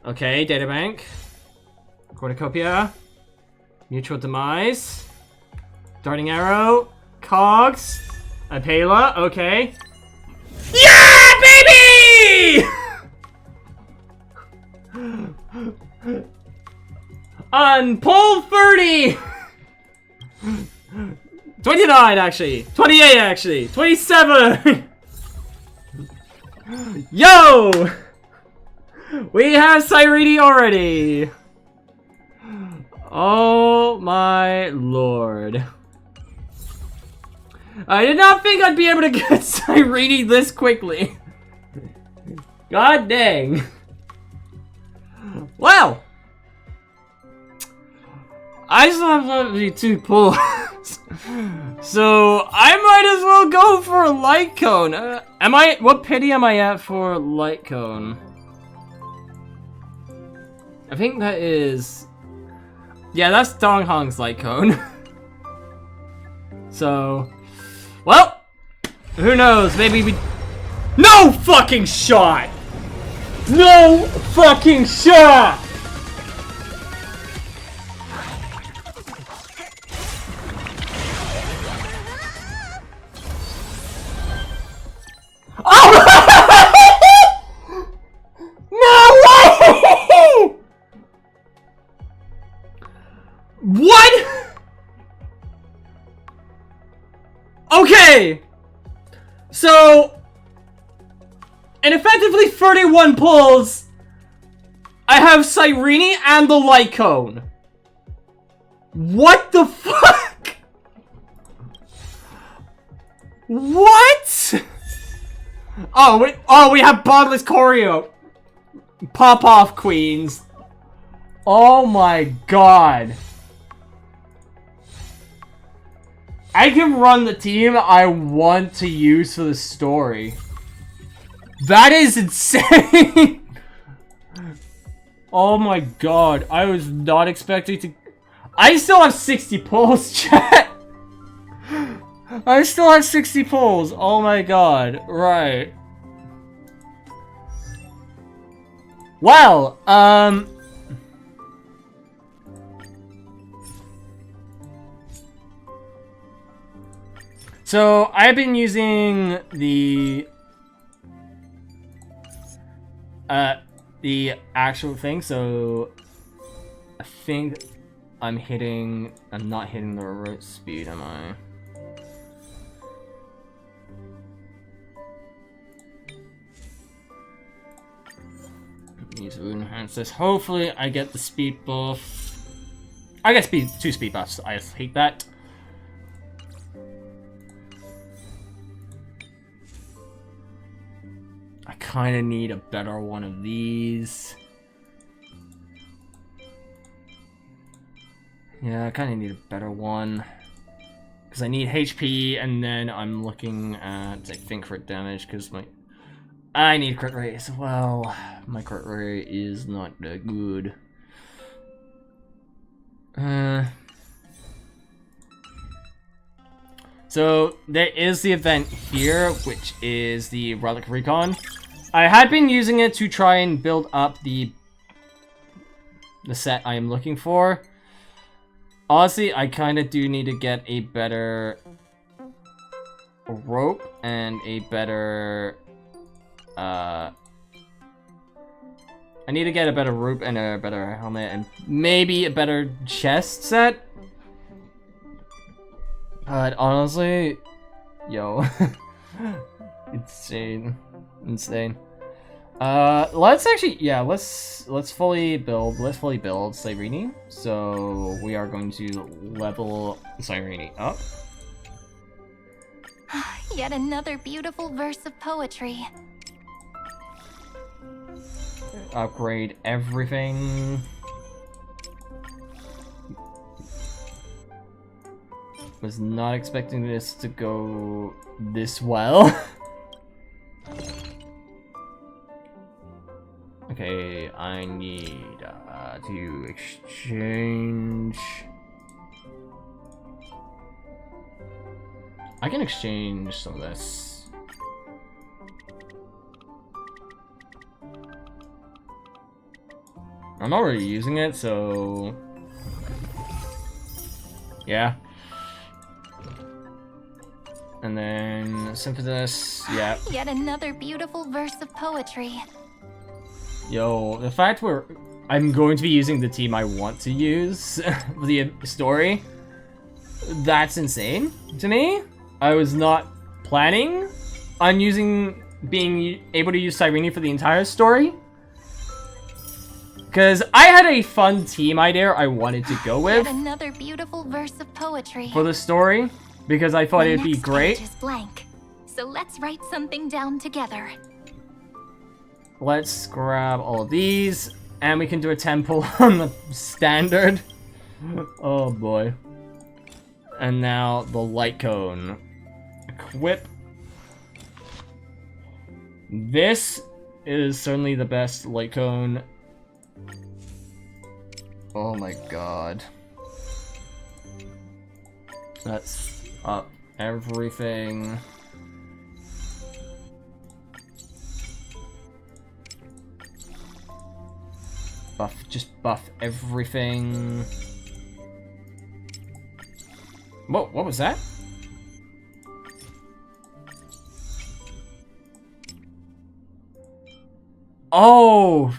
Okay, databank. Cornucopia. Mutual demise. Darting arrow. Cogs. Apela. Okay. Yeah, baby! On pull 30! 29 actually. 28 actually. 27! Yo! We have Cyrene already! Oh my lord. I did not think I'd be able to get Cyrene this quickly. God dang. Well! I still have 2 pulls. So I might as well go for Light Cone. What pity am I at for Light Cone? I think that is... Yeah, that's Donghong's Light Cone. So... Well! Who knows, maybe we... No fucking shot! No fucking shot! What? Okay. So, in effectively 31 pulls, I have Cyrene and the Light Cone. What the fuck? What? Oh, we have Bodless Choreo. Pop off, queens. Oh my god. I can run the team I want to use for the story. That is insane! Oh my god, I was not expecting to... I still have 60 pulls, chat! I still have 60 pulls, oh my god, right. Well, so I've been using the actual thing, so I think I'm not hitting the right speed, am I? Need to enhance this. Hopefully I get the speed buff. I get 2 speed buffs. I just hate that. I kind of need a better one of these. Yeah, I kind of need a better one. Because I need HP, and then I'm looking at, I think, crit damage, because I need crit rate as well. My crit rate is not that good. So, there is the event here, which is the Relic Recon. I had been using it to try and build up the set I am looking for. Honestly, I kind of do need to get a better rope and a better... I need to get a better rope and a better helmet and maybe a better chest set. But honestly, yo, insane. Let's actually, yeah, let's fully build Cyrene. So we are going to level Cyrene up. Yet another beautiful verse of poetry. Upgrade everything. Was not expecting this to go this well. Okay, I need to exchange. I can exchange some of this. I'm already using it, so yeah. And then synthesis, yeah. Yet another beautiful verse of poetry. Yo, the fact I'm going to be using the team I want to use for the story, that's insane to me. I was not planning on being able to use Cyrene for the entire story. Because I had a fun team idea I wanted to go with. Yet another beautiful verse of poetry. For the story, because I thought it'd be great. Page is blank, so let's write something down together. Let's grab all of these, and we can do a temple on the standard. Oh boy. And now the light cone. Equip. This is certainly the best light cone. Oh my god. Let's up everything. Just buff everything. Whoa, what was that? Oh!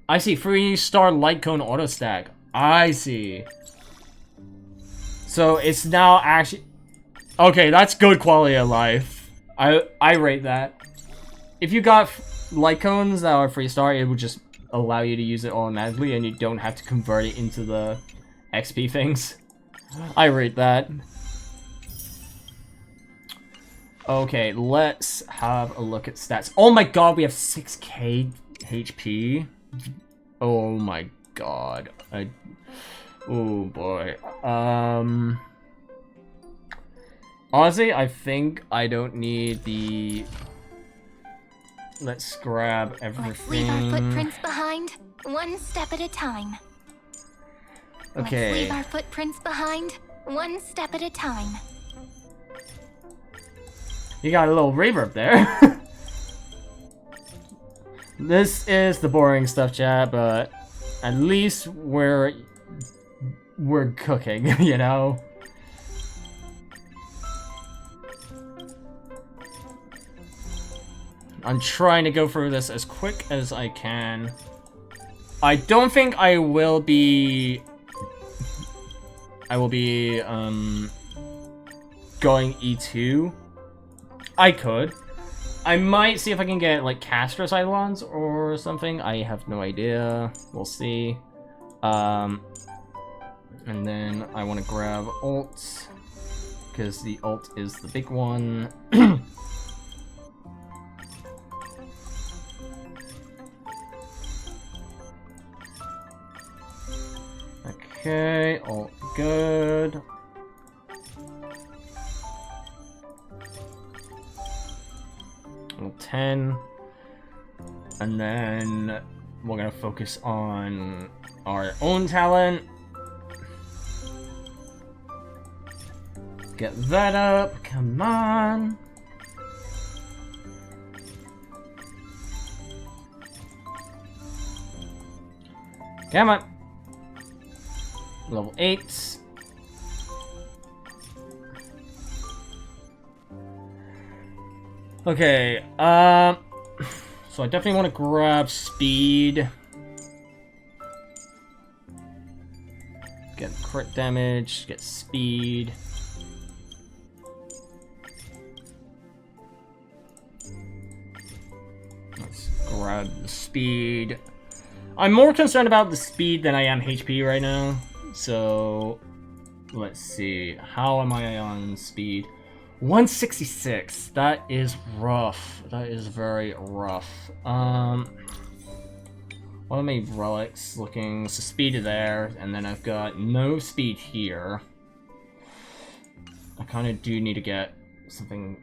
I see, 3-star light cone auto stack. I see. So it's now actually... Okay, that's good quality of life. I rate that. If you got light cones that are 3-star, it would just allow you to use it automatically and you don't have to convert it into the XP things. I rate that. Okay, let's have a look at stats. Oh my god, we have 6k HP. Oh my god. Oh boy. Honestly, I think I don't need the... Let's grab everything. Let's leave our footprints behind, one step at a time. Okay. Let's leave our footprints behind, one step at a time. You got a little reverb there. This is the boring stuff, chat, but at least we're cooking, you know? I'm trying to go through this as quick as I can. I don't think I will be... going E2. I could. I might see if I can get, like, Castro Cylons or something. I have no idea. We'll see. And then I want to grab ult, because the ult is the big one. Okay, ult good. Ult 10. And then we're gonna focus on our own talent. Get that up, come on. Come on. Level 8. Okay, so I definitely want to grab speed. Get crit damage, get speed. Let's grab the speed. I'm more concerned about the speed than I am HP right now. So, let's see. How am I on speed? 166. That is rough. That is very rough. What are my relics looking? So speed there, and then I've got no speed here. I kind of do need to get something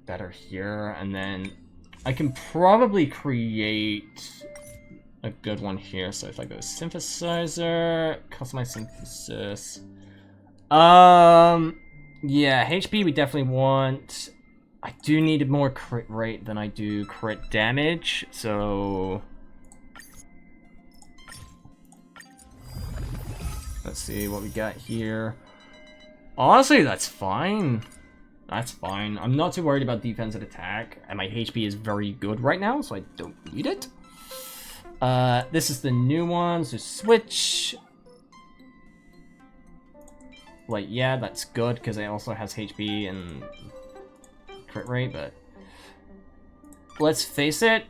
better here, and then I can probably create a good one here. So if I go synthesizer, customize synthesis. Yeah, HP we definitely want. I do need more crit rate than I do crit damage, so let's see what we got here. Honestly, that's fine. That's fine. I'm not too worried about defense and attack, and my HP is very good right now, so I don't need it. This is the new one, so switch. Like, yeah, that's good, because it also has HP and crit rate, but let's face it,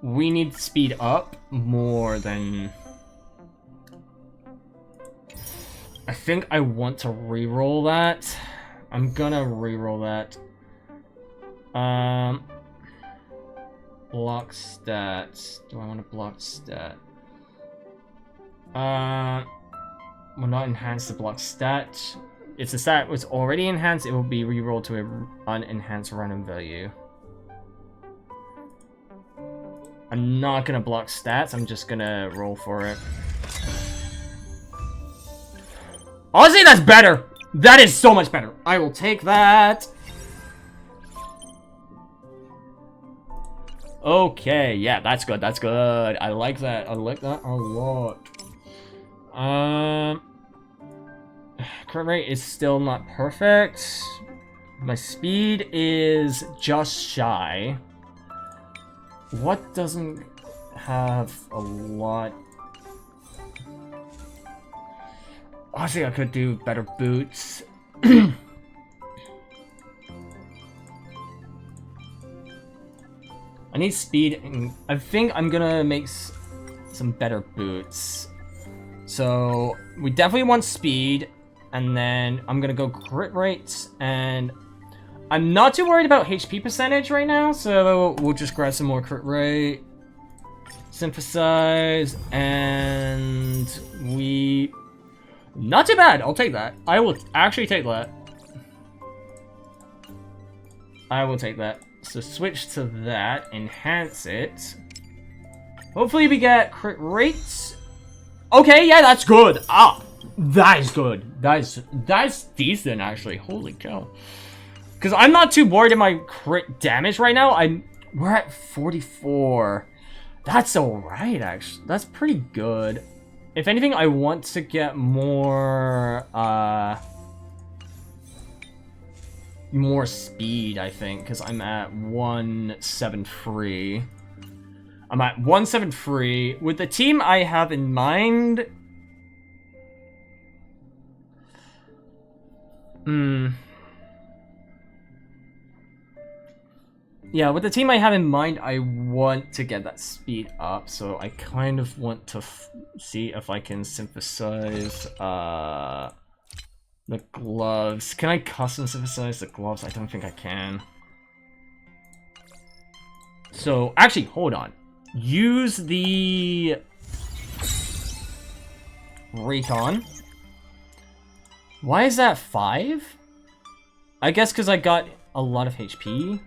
we need speed up more than... I think I want to reroll that. I'm gonna reroll that. Block stats. Do I want to block stat? Will not enhance the block stat. If the stat was already enhanced, it will be rerolled to an unenhanced random value. I'm not gonna block stats, I'm just gonna roll for it. Honestly, that's better! That is so much better! I will take that! Okay, yeah, that's good, that's good. I like that a lot. Crit rate is still not perfect. My speed is just shy. What doesn't have a lot? Honestly, I could do better boots. I need speed, and I think I'm gonna make some better boots. So, we definitely want speed, and then I'm gonna go crit rates, and I'm not too worried about HP percentage right now, so we'll just grab some more crit rate, synthesize, and we... Not too bad, I'll take that. I will actually take that. I will take that. So switch to that, enhance it. Hopefully we get crit rates. Okay, yeah, that's good. Ah, that is good. That's decent, actually. Holy cow. Because I'm not too worried about my crit damage right now. We're at 44. That's alright, actually. That's pretty good. If anything, I want to get more, more speed, I think, because I'm at 173. I'm at 173. With the team I have in mind... Yeah, with the team I have in mind, I want to get that speed up, so I kind of want to see if I can synthesize the gloves. Can I custom synthesize the gloves? I don't think I can. So, actually, hold on. Use the Recon. Why is that 5? I guess because I got a lot of HP.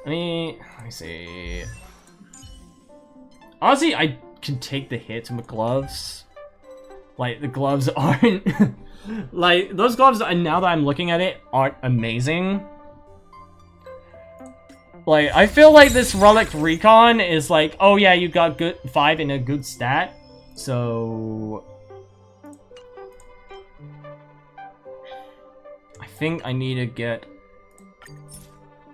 Let me see. Honestly, I can take the hits with gloves. Like, the gloves aren't... like, those gloves, now that I'm looking at it, aren't amazing. Like, I feel like this Relic Recon is like, oh yeah, you got good 5 in a good stat. So... I think I need to get...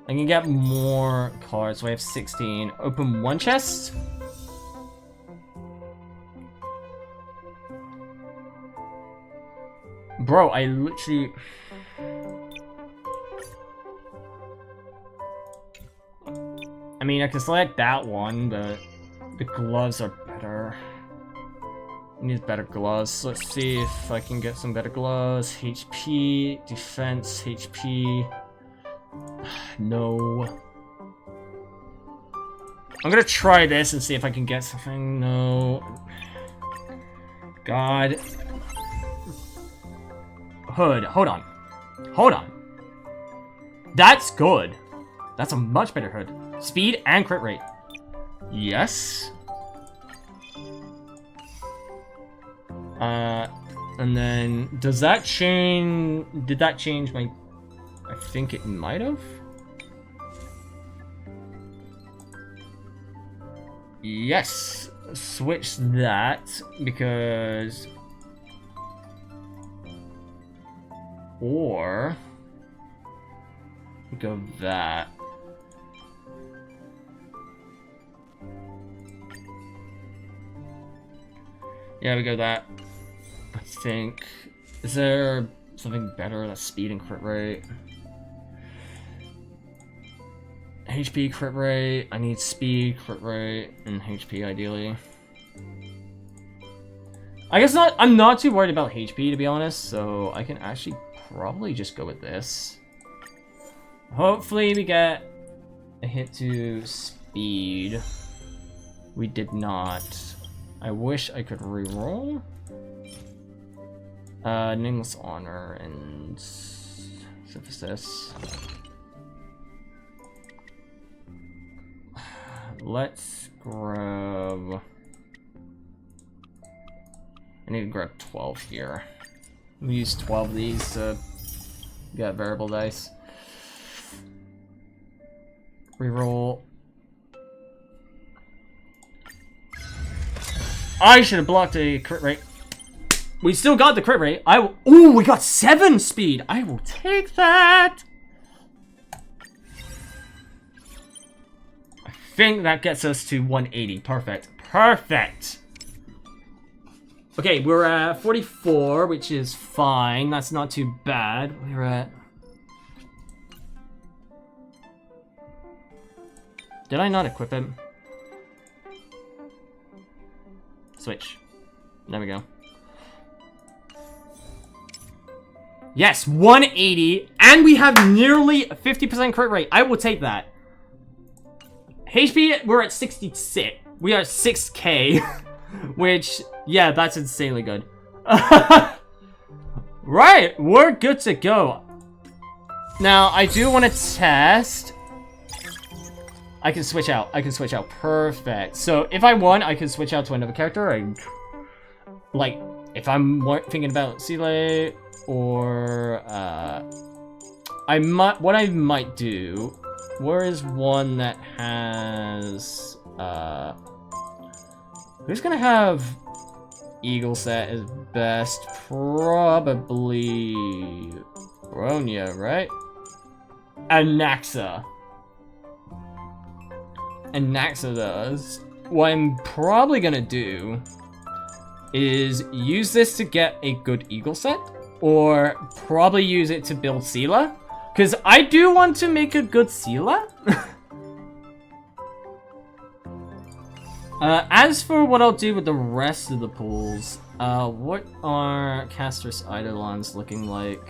I can get more cards, so I have 16. Open 1 chest. Bro, I literally... I mean, I can select that one, but the gloves are better. I need better gloves. Let's see if I can get some better gloves. HP, defense, HP... No. I'm gonna try this and see if I can get something. No. God. Hood. Hold on. Hold on. That's good. That's a much better hood. Speed and crit rate. Yes. And then does that change? Did that change my? I think it might have. Yes, switch that because, or go that. Yeah, we go that. I think. Is there something better? That's speed and crit rate. HP crit rate. I need speed, crit rate, and HP ideally. I guess not. I'm not too worried about HP to be honest, so I can actually probably just go with this. Hopefully we get a hit to speed. We did not. I wish I could reroll. Nameless Honor and Synthesis. Let's grab... I need to grab 12 here. We use 12 of these to get variable dice. Reroll. I should have blocked a crit rate. We still got the crit rate. Ooh, we got 7 speed. I will take that. I think that gets us to 180. Perfect. Perfect. Okay, we're at 44, which is fine. That's not too bad. We're at... Did I not equip him? Switch. There we go. Yes, 180, and we have nearly 50% crit rate. I will take that. HP, we're at 66. We are at 6k, which, yeah, that's insanely good. Right, we're good to go. Now, I do want to test. I can switch out. I can switch out. Perfect. So, if I want, I can switch out to another character. Like, if I'm thinking about Cyrene, or what I might do. Where is one that has who's gonna have Eagle set as best? Probably Bronya, right? And Naxa. And Naxa does. What I'm probably gonna do is use this to get a good Eagle set, or probably use it to build Sela. Because I do want to make a good Sela. As for what I'll do with the rest of the pools, what are Castrus Eidolons looking like?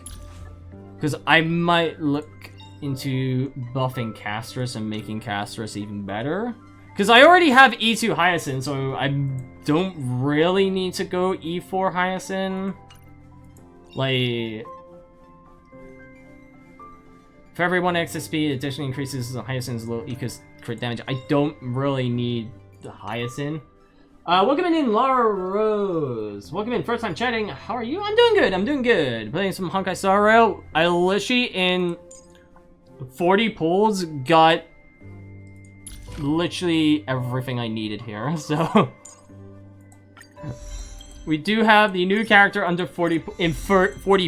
Because I might look into buffing Castrus and making Castrus even better. Because I already have E2 Hyacinth, so I don't really need to go E4 Hyacinth. Like, for every 1 extra speed, additionally increases the Hyacinth's low equals crit damage. I don't really need the Hyacinth. Welcome in, Laura Rose. Welcome in, first time chatting. How are you? I'm doing good. I'm doing good. Playing some Honkai Star Rail. I literally in 40 pulls got literally everything I needed here. So we do have the new character under 40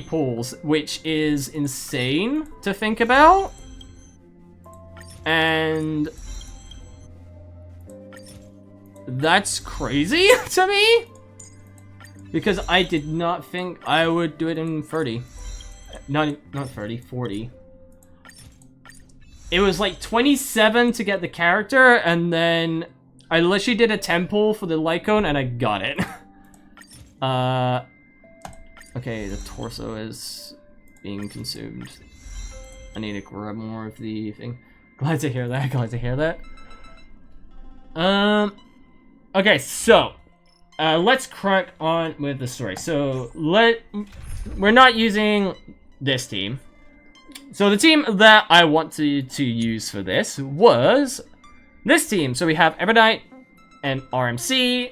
pulls, which is insane to think about. And that's crazy to me, because I did not think I would do it in 30. Not 30, 40. It was like 27 to get the character, and then I literally did a 10 pull for the Lycone, and I got it. Okay, the torso is being consumed. I need to grab more of the thing. Glad to hear that, glad to hear that. Okay, so let's crack on with the story. So we're not using this team. So the team that I wanted to use for this was this team. So we have Evernight and RMC,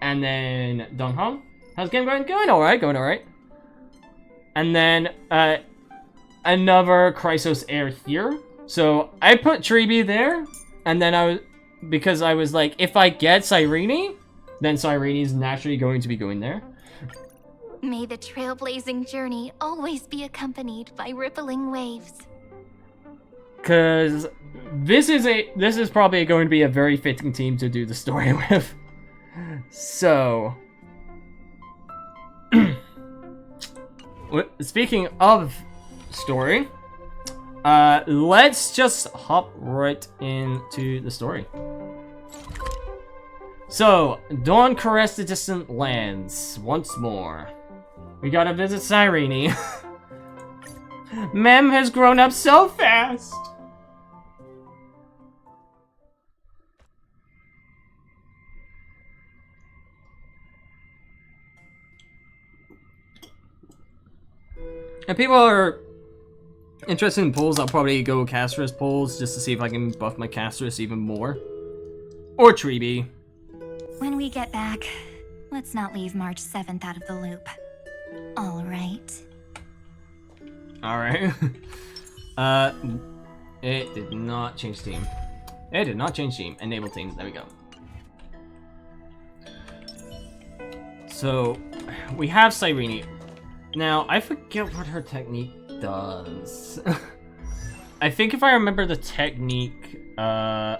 and then Donghong. How's the game going? Going alright, going alright. And then another Chrysos Air here. So I put Tribi there, and then because I was like, if I get Cyrene, then Cyrene is naturally going to be going there. May the trailblazing journey always be accompanied by rippling waves. Cause this is probably going to be a very fitting team to do the story with. So speaking of story, let's just hop right into the story. So, Dawn caressed the distant lands once more. We gotta visit Cyrene. Mem has grown up so fast. If people are interested in pulls, I'll probably go Castrus pulls just to see if I can buff my Castrus even more. Or Tribi. When we get back, let's not leave March 7th out of the loop. All right. Alright. It did not change team. It did not change team. Enable team. There we go. So, we have Cyrene. Now, I forget what her technique does. I think if I remember the technique, as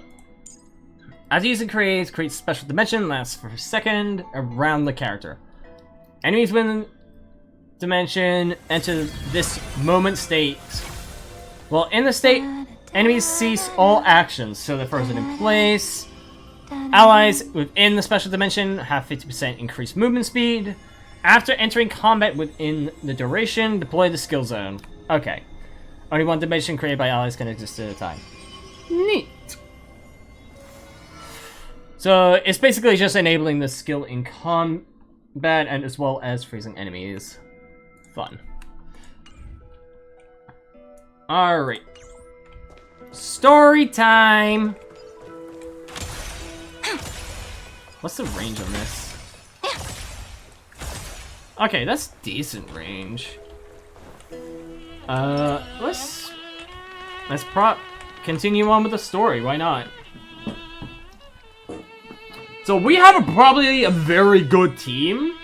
the user creates special dimension, lasts for a second around the character. Enemies within dimension enter this moment state. While in the state, enemies cease all actions, so they're frozen in place. Allies within the special dimension have 50% increased movement speed. After entering combat within the duration, deploy the skill zone. Okay. Only one dimension created by allies can exist at a time. Neat. So it's basically just enabling the skill in combat and as well as freezing enemies. Fun. Alright. Story time! What's the range on this? Okay, that's decent range. Let's continue on with the story, why not? So we have probably a very good team.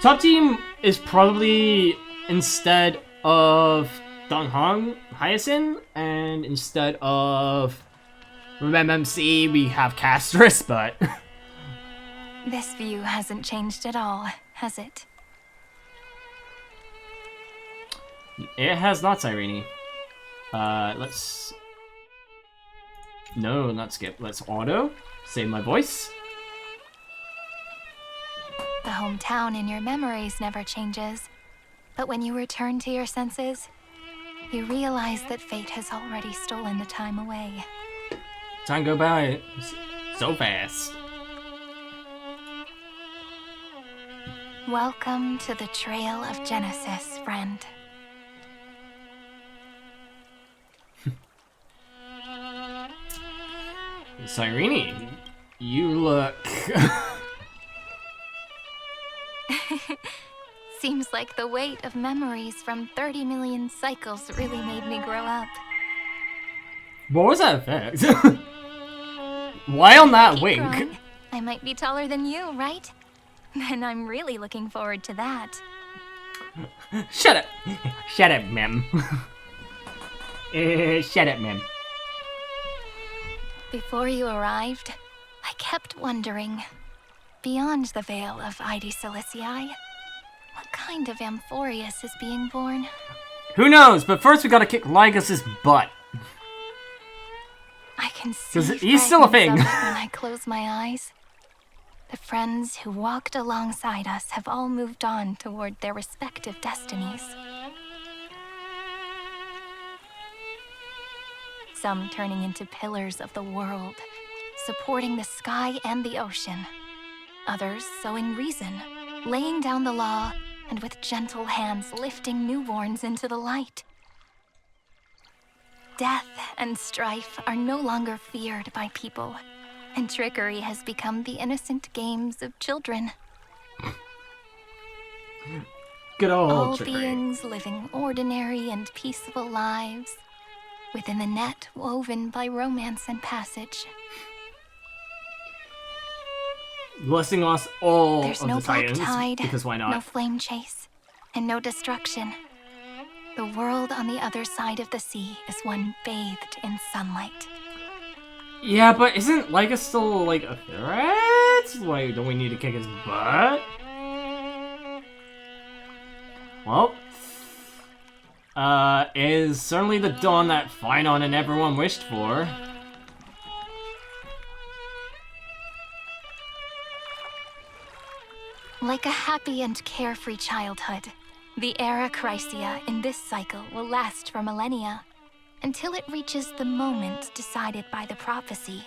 Top team is probably instead of Donghong, Hyacinth, and instead of MMC we have Castrus, but This view hasn't changed at all, has it? it has not, Cyrene. Let's... No, not skip. Let's auto. Save my voice. The hometown in your memories never changes. But when you return to your senses, you realize that fate has already stolen the time away. Time go by so fast. Welcome to the Trail of Genesis, friend. Cyrene, you look... Seems like the weight of memories from 30 million cycles really made me grow up. What was that effect? Why on that Keep wink? growing. I might be taller than you, right? Then I'm really looking forward to that. Shut up. Shut up, ma'am. Shut up, ma'am. Before you arrived, I kept wondering, beyond the veil of Ide Silicii, what kind of Amphorius is being born? Who knows? But first we gotta kick Lycus's butt. I can see he's still a thing. fragments of it when I close my eyes. The friends who walked alongside us have all moved on toward their respective destinies. Some turning into pillars of the world, supporting the sky and the ocean. Others sowing reason, laying down the law, and with gentle hands lifting newborns into the light. Death and strife are no longer feared by people, and trickery has become the innocent games of children. Good old All trickery. beings living ordinary and peaceful lives, within the net woven by romance and passage. Blessing us all There's of no the black Titans, tide, because why not? no flame chase, and no destruction. The world on the other side of the sea is one bathed in sunlight. Yeah, but isn't Lycus still, like, a threat? Like, don't we need to kick his butt? Well, is certainly the dawn that Phynon and everyone wished for. Like a happy and carefree childhood, the era Chrysia in this cycle will last for millennia, until it reaches the moment decided by the prophecy.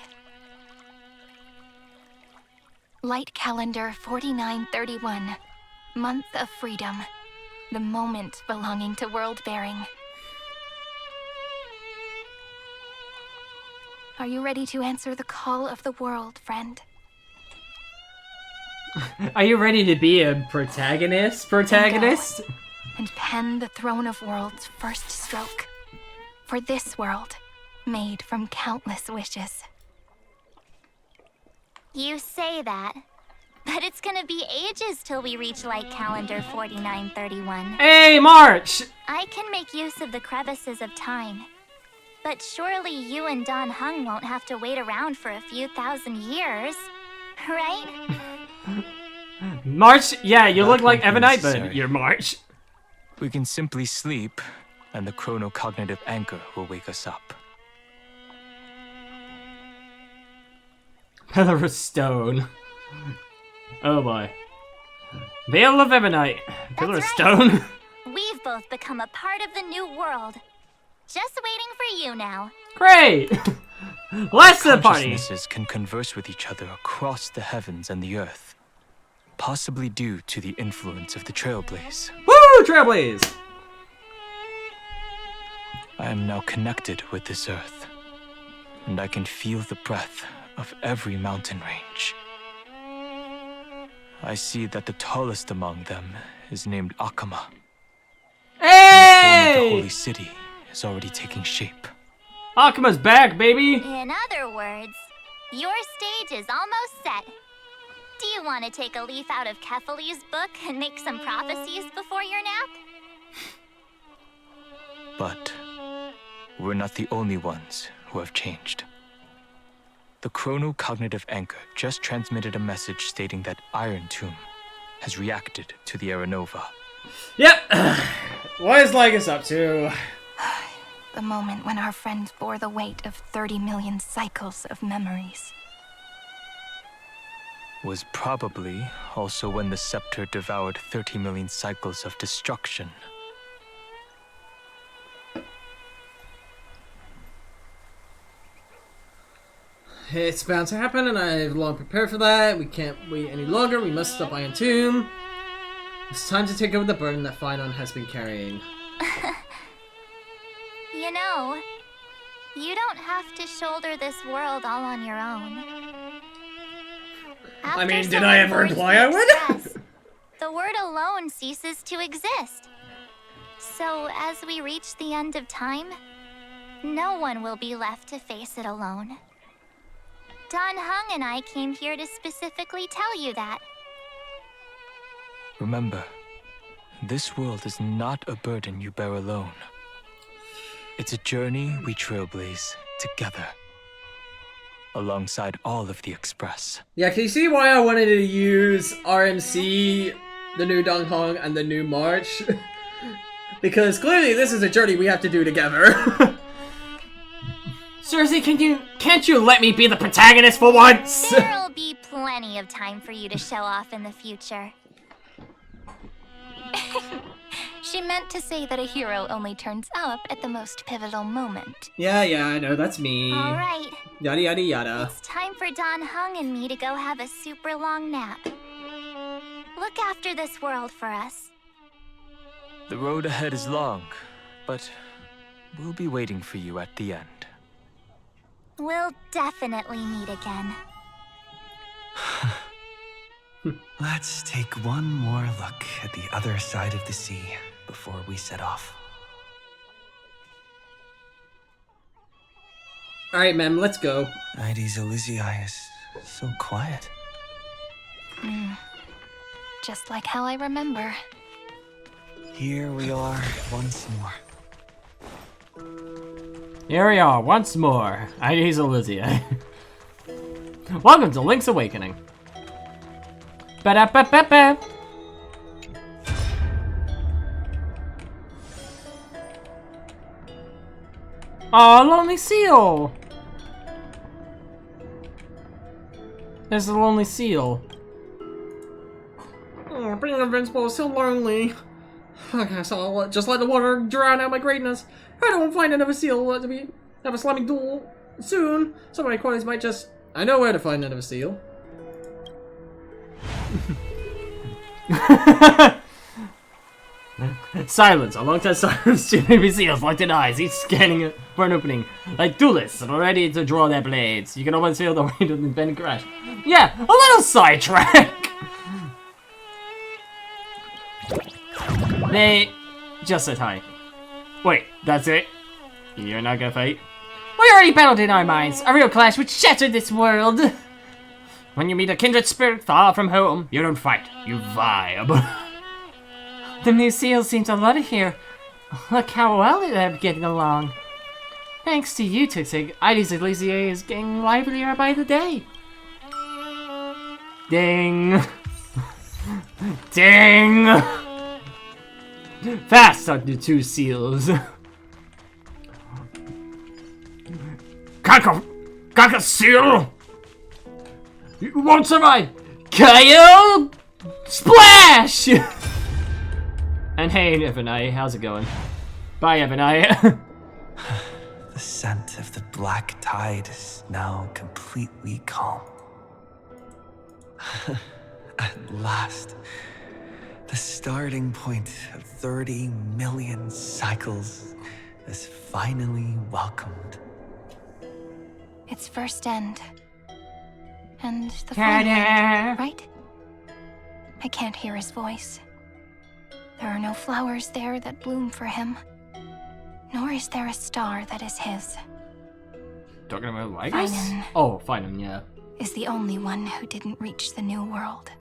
Light calendar 4931, month of freedom, the moment belonging to world bearing. Are you ready to answer the call of the world, friend? Are you ready to be a protagonist? And pen the Throne of Worlds' first stroke. For this world, made from countless wishes. You say that, but it's gonna be ages till we reach light calendar 4931. Hey, March! I can make use of the crevices of time, but surely you and Don Hung won't have to wait around for a few thousand years, right? March, yeah, you That look like won't be Ebonite, but necessary. you're March. We can simply sleep, and the chronocognitive anchor will wake us up. Pillar of Stone. Oh boy. Veil of Ebonite. Pillar of That's Stone. We've both become a part of the new world. Just waiting for you now. Great! Bless the party! Consciousnesses can converse with each other across the heavens and the earth, possibly due to the influence of the Trailblaze. Woo! Trailblaze! I am now connected with this earth, and I can feel the breath of every mountain range. I see that the tallest among them is named Akama. The form of the Hey! holy city is already taking shape. Akama's back, baby! In other words, your stage is almost set. Do you want to take a leaf out of Kefali's book and make some prophecies before your nap? But we're not the only ones who have changed. The chronocognitive anchor just transmitted a message stating that Iron Tomb has reacted to the Aeronova. Yep! What is Lycus up to? the moment when our friend bore the weight of 30 million cycles of memories. Was probably also when the scepter devoured 30 million cycles of destruction. It's bound to happen, and I've long prepared for that. We can't wait any longer. We must stop Iron Tomb. It's time to take over the burden that Finon has been carrying. You know, you don't have to shoulder this world all on your own. I mean, After did I someone ever voids imply the I would? express, the word alone ceases to exist. So, as we reach the end of time, no one will be left to face it alone. Don Hung and I came here to specifically tell you that. Remember, this world is not a burden you bear alone. It's a journey we trailblaze together, alongside all of the Express. Yeah, can you see why I wanted to use RMC, the new Dong Hong, and the new March? Because clearly this is a journey we have to do together. Seriously, can't you let me be the protagonist for once? There'll be plenty of time for you to show off in the future. She meant to say that a hero only turns up at the most pivotal moment. Yeah, I know, that's me. Alright, Yada yada yada. it's time for Don Hung and me to go have a super long nap. Look after this world for us. The road ahead is long, but we'll be waiting for you at the end. We'll definitely meet again. Let's take one more look at the other side of the sea before we set off. Alright, ma'am, let's go. Ides Elysiae is so quiet. Just like how I remember. Here we are once more. Here we are, once more. Ides Elysiae. Welcome to Link's Awakening. Ba-da-ba-ba-ba. Aw, Lonely Seal! There's a Lonely Seal. Oh, being invincible is so lonely. Okay, so I'll just let the water drown out my greatness. I don't find another seal to have a slamming duel soon. Some of my qualities might just... I know where to find another seal. Silence. A long time silence. Two baby seals locked in eyes, each scanning it for an opening. Like duelists ready to draw their blades. You can almost feel the weight of the bend crash. Yeah, a little sidetrack. They just said hi. Wait, that's it? You're not gonna fight? We already battled in our minds. A real clash which shattered this world. When you meet a kindred spirit far from home, you don't fight, you vibe. The new seals seem to love it here. Look how well they're getting along. Thanks to you, Tixig, Ides Elysiae is getting livelier by the day. Ding. Ding. Fast on the two seals. Kaka seal! You won't survive! Kyle! Splash! And hey, Evanai, how's it going? Bye, Evanai. The scent of the black tide is now completely calm. At last, the starting point of 30 million cycles is finally welcomed. Its first end. And the final end, right? I can't hear his voice. There are no flowers there that bloom for him. Nor is there a star that is his. Talking about Ligas? Finan. Oh, Finan, yeah. Is the only one who didn't reach the new world.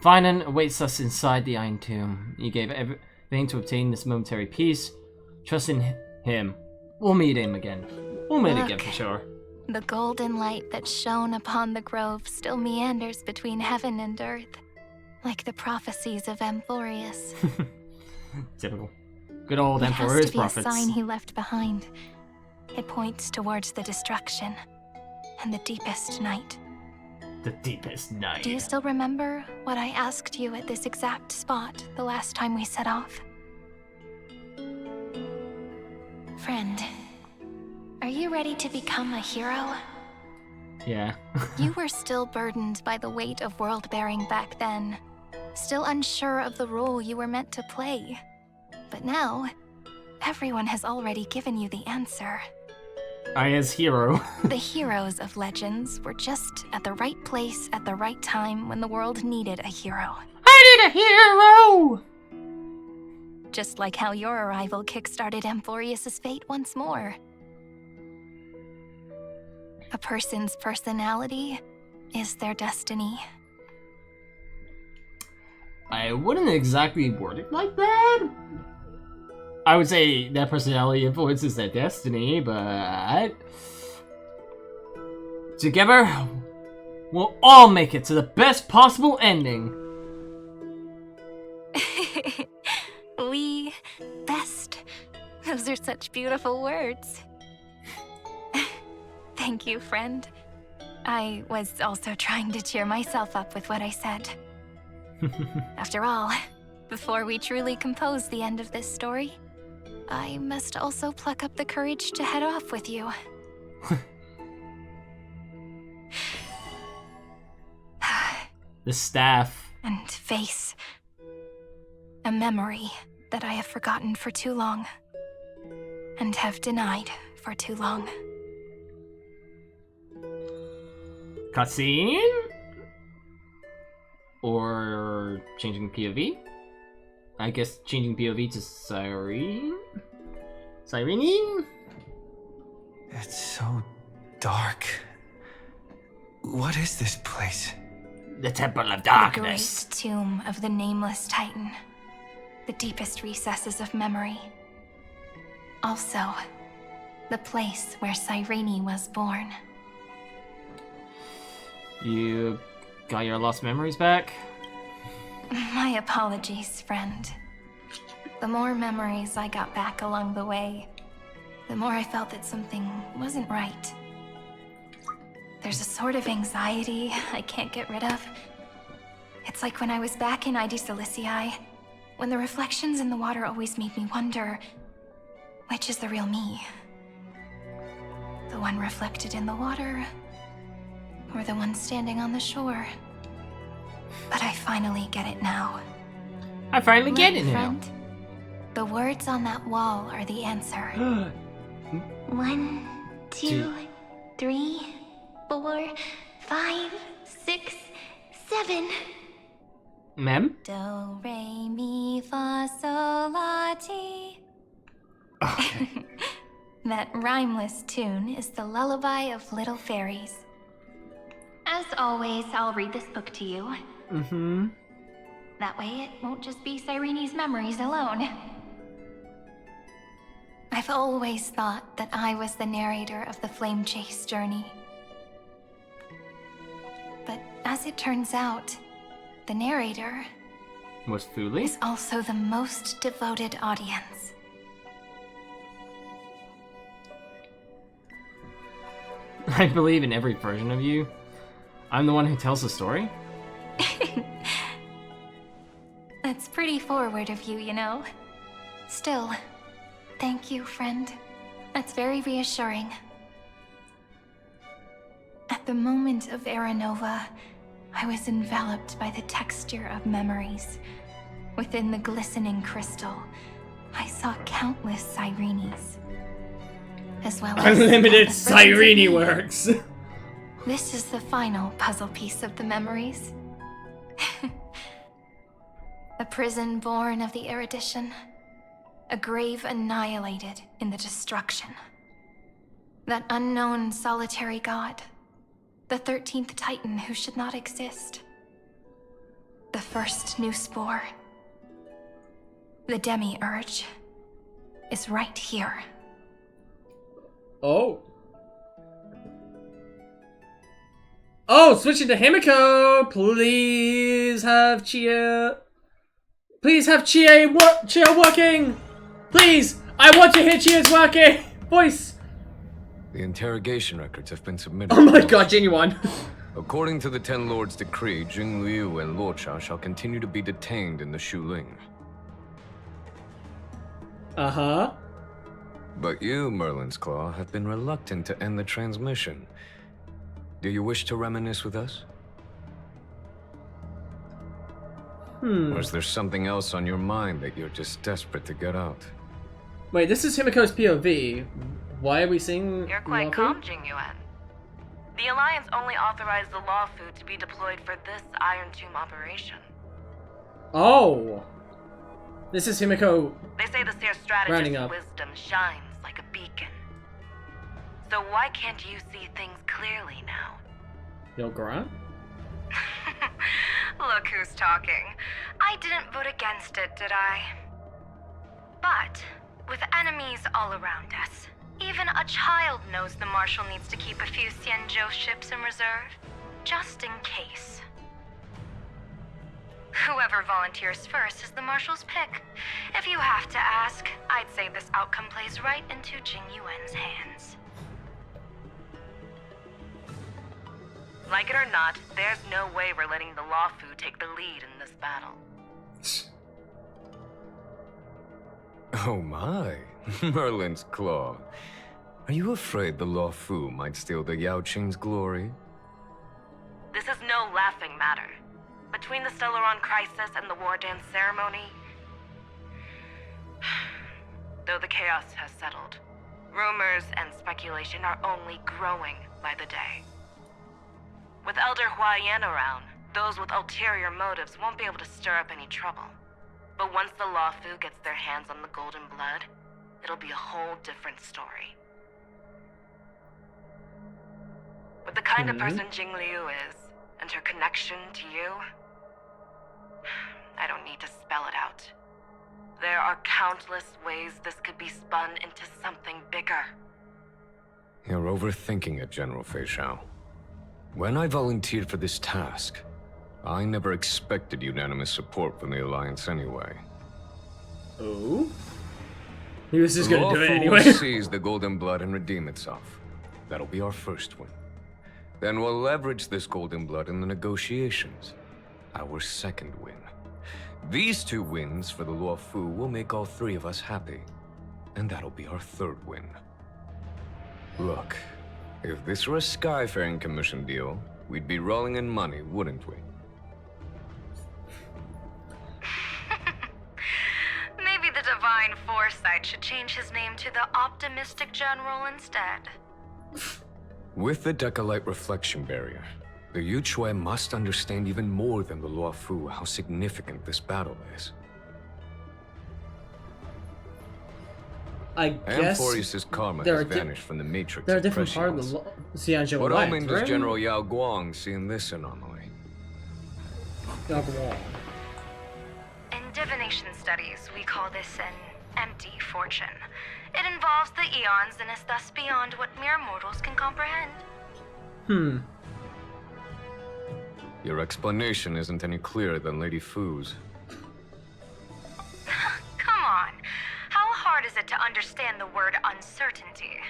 Finan awaits us inside the Iron Tomb. He gave everything to obtain this momentary peace. Trust in him. We'll meet him again. We'll meet again for sure. The golden light that shone upon the grove still meanders between heaven and earth, like the prophecies of Amphorius. Typical. Good old It Emperor, has his to be a prophets. sign he left behind. It points towards the destruction and the deepest night. The deepest night. Do you still remember what I asked you at this exact spot the last time we set off? Friend, are you ready to become a hero? Yeah. You were still burdened by the weight of world-bearing back then, still unsure of the role you were meant to play. But now, everyone has already given you the answer. I as hero. The heroes of legends were just at the right place at the right time when the world needed a hero. I need a hero! Just like how your arrival kickstarted Amphorius's fate once more. A person's personality is their destiny. I wouldn't exactly word it like that. I would say that personality influences their destiny, but together, we'll all make it to the best possible ending. We best. Those are such beautiful words. Thank you, friend. I was also trying to cheer myself up with what I said. After all, before we truly compose the end of this story, I must also pluck up the courage to head off with you. The staff. And face a memory that I have forgotten for too long, and have denied for too long. Cutscene? Or changing POV? I guess changing POV to Cyrene? Cyrene? It's so dark. What is this place? The Temple of The Darkness. great tomb of the nameless Titan. The deepest recesses of memory. Also, the place where Cyrene was born. You got your lost memories back? My apologies, friend. The more memories I got back along the way, the more I felt that something wasn't right. There's a sort of anxiety I can't get rid of. It's like when I was back in ID Silicii, when the reflections in the water always made me wonder, which is the real me? The one reflected in the water, or the one standing on the shore? But I finally get it now. I finally get it My now. friend, the words on that wall are the answer. 1, 2, 3, 4, 5, 6, 7. Mem? Do, re, mi, fa, sol, la, ti. Okay. That rhymeless tune is the lullaby of little fairies. As always, I'll read this book to you. Mm-hmm. That way it won't just be Cyrene's memories alone. I've always thought that I was the narrator of the Flame Chase journey. But as it turns out, the narrator Was Thule? is also the most devoted audience. I believe in every version of you. I'm the one who tells the story? That's pretty forward of you, you know. Still, thank you, friend. That's very reassuring. At the moment of Era Nova, I was enveloped by the texture of memories. Within the glistening crystal, I saw countless Cyrenes. As well as Unlimited all the versions of me. Cyrene works! This is the final puzzle piece of the memories. A prison born of the erudition. A grave annihilated in the destruction. That unknown solitary god. The 13th Titan who should not exist. The first new spore. The demi-urge is right here. Oh. Oh, switching to Himiko! Please have Chia. Please have Chia working! Please! I want to hit you as well, okay? Voice! The interrogation records have been submitted. Oh my god, genuine. According to the Ten Lords' decree, Jing Liu and Luocha shall continue to be detained in the Shuling. Uh-huh. But you, Merlin's Claw, have been reluctant to end the transmission. Do you wish to reminisce with us? Or is there something else on your mind that you're just desperate to get out? Wait, this is Himiko's POV. Why are we seeing... You're quite Luffy? calm, Jingyuan. The Alliance only authorized the Law Fu to be deployed for this Iron Tomb operation. Oh! This is Himiko... They say the Seer Rounding strategist's up. wisdom shines like a beacon. So why can't you see things clearly now? Yo, Grant? Look who's talking. I didn't vote against it, did I? But, with enemies all around us, even a child knows the Marshal needs to keep a few Xianzhou ships in reserve, just in case. Whoever volunteers first is the Marshal's pick. If you have to ask, I'd say this outcome plays right into Jing Yuan's hands. Like it or not, there's no way we're letting the Law Fu take the lead in this battle. Oh my, Merlin's Claw. Are you afraid the Law Fu might steal the Yao Qing's glory? This is no laughing matter. Between the Stellaron crisis and the War Dance ceremony, though the chaos has settled, rumors and speculation are only growing by the day. With Elder Huaiyan around, those with ulterior motives won't be able to stir up any trouble. But once the Law Fu gets their hands on the Golden Blood, it'll be a whole different story. With the kind of person Jing Liu is, and her connection to you, I don't need to spell it out. There are countless ways this could be spun into something bigger. You're overthinking it, General Fei Shao. When I volunteered for this task, I never expected unanimous support from the Alliance anyway. Oh? He was just The gonna Law do it Fu anyway. will seize the Golden Blood and redeem itself. That'll be our first win. Then we'll leverage this Golden Blood in the negotiations. Our second win. These two wins for the Law Fu will make all three of us happy. And that'll be our third win. Look, if this were a Skyfaring Commission deal, we'd be rolling in money, wouldn't we? Maybe the Divine Foresight should change his name to the Optimistic General instead. With the Decalite Reflection Barrier, the Yuchuan must understand even more than the Law Fu how significant this battle is. I guess Amphorius' karma there has are vanished from the Matrix. they're a of different part of Prescience. the Xianzhou What Alliance, omen does right? General Yao Guang see in this anomaly? Yao Guang. In divination studies, we call this an empty fortune. It involves the eons and is thus beyond what mere mortals can comprehend. Your explanation isn't any clearer than Lady Fu's. Come on. How hard is it to understand the word uncertainty?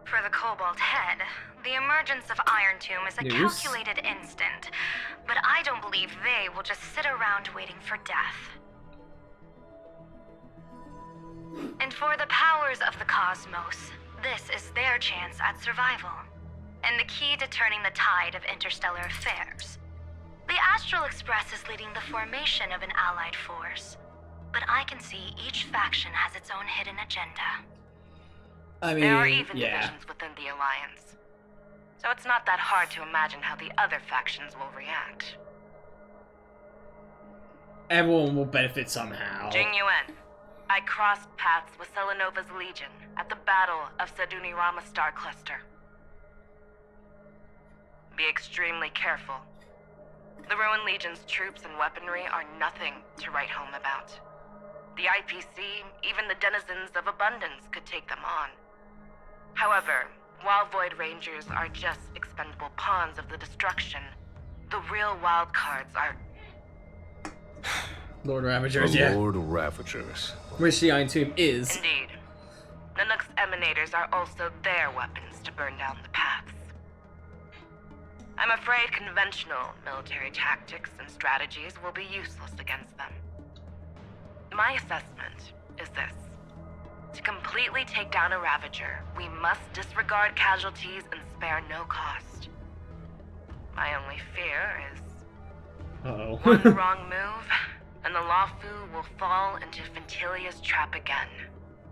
For the Cobalt Head, the emergence of Iron Tomb is a News? calculated instant, but I don't believe they will just sit around waiting for death. And for the powers of the cosmos, this is their chance at survival, and the key to turning the tide of interstellar affairs. The Astral Express is leading the formation of an allied force, but I can see each faction has its own hidden agenda. I mean, There are even yeah. divisions within the Alliance, so it's not that hard to imagine how the other factions will react. Everyone will benefit somehow. Jing Yuan, I crossed paths with Selenova's Legion at the Battle of Sadunirama Star Cluster. Be extremely careful. The Ruined Legion's troops and weaponry are nothing to write home about. The IPC, even the denizens of Abundance, could take them on. However, while Void Rangers are just expendable pawns of the destruction, the real wild cards are... Lord Ravagers, The yeah. Lord Ravagers. Which the Iron Tomb is. Indeed. Nanook's emanators are also their weapons to burn down the paths. I'm afraid conventional military tactics and strategies will be useless against them. My assessment is this. To completely take down a Ravager, we must disregard casualties and spare no cost. My only fear is Uh-oh. one wrong move, and the Lawfu will fall into Fintilia's trap again,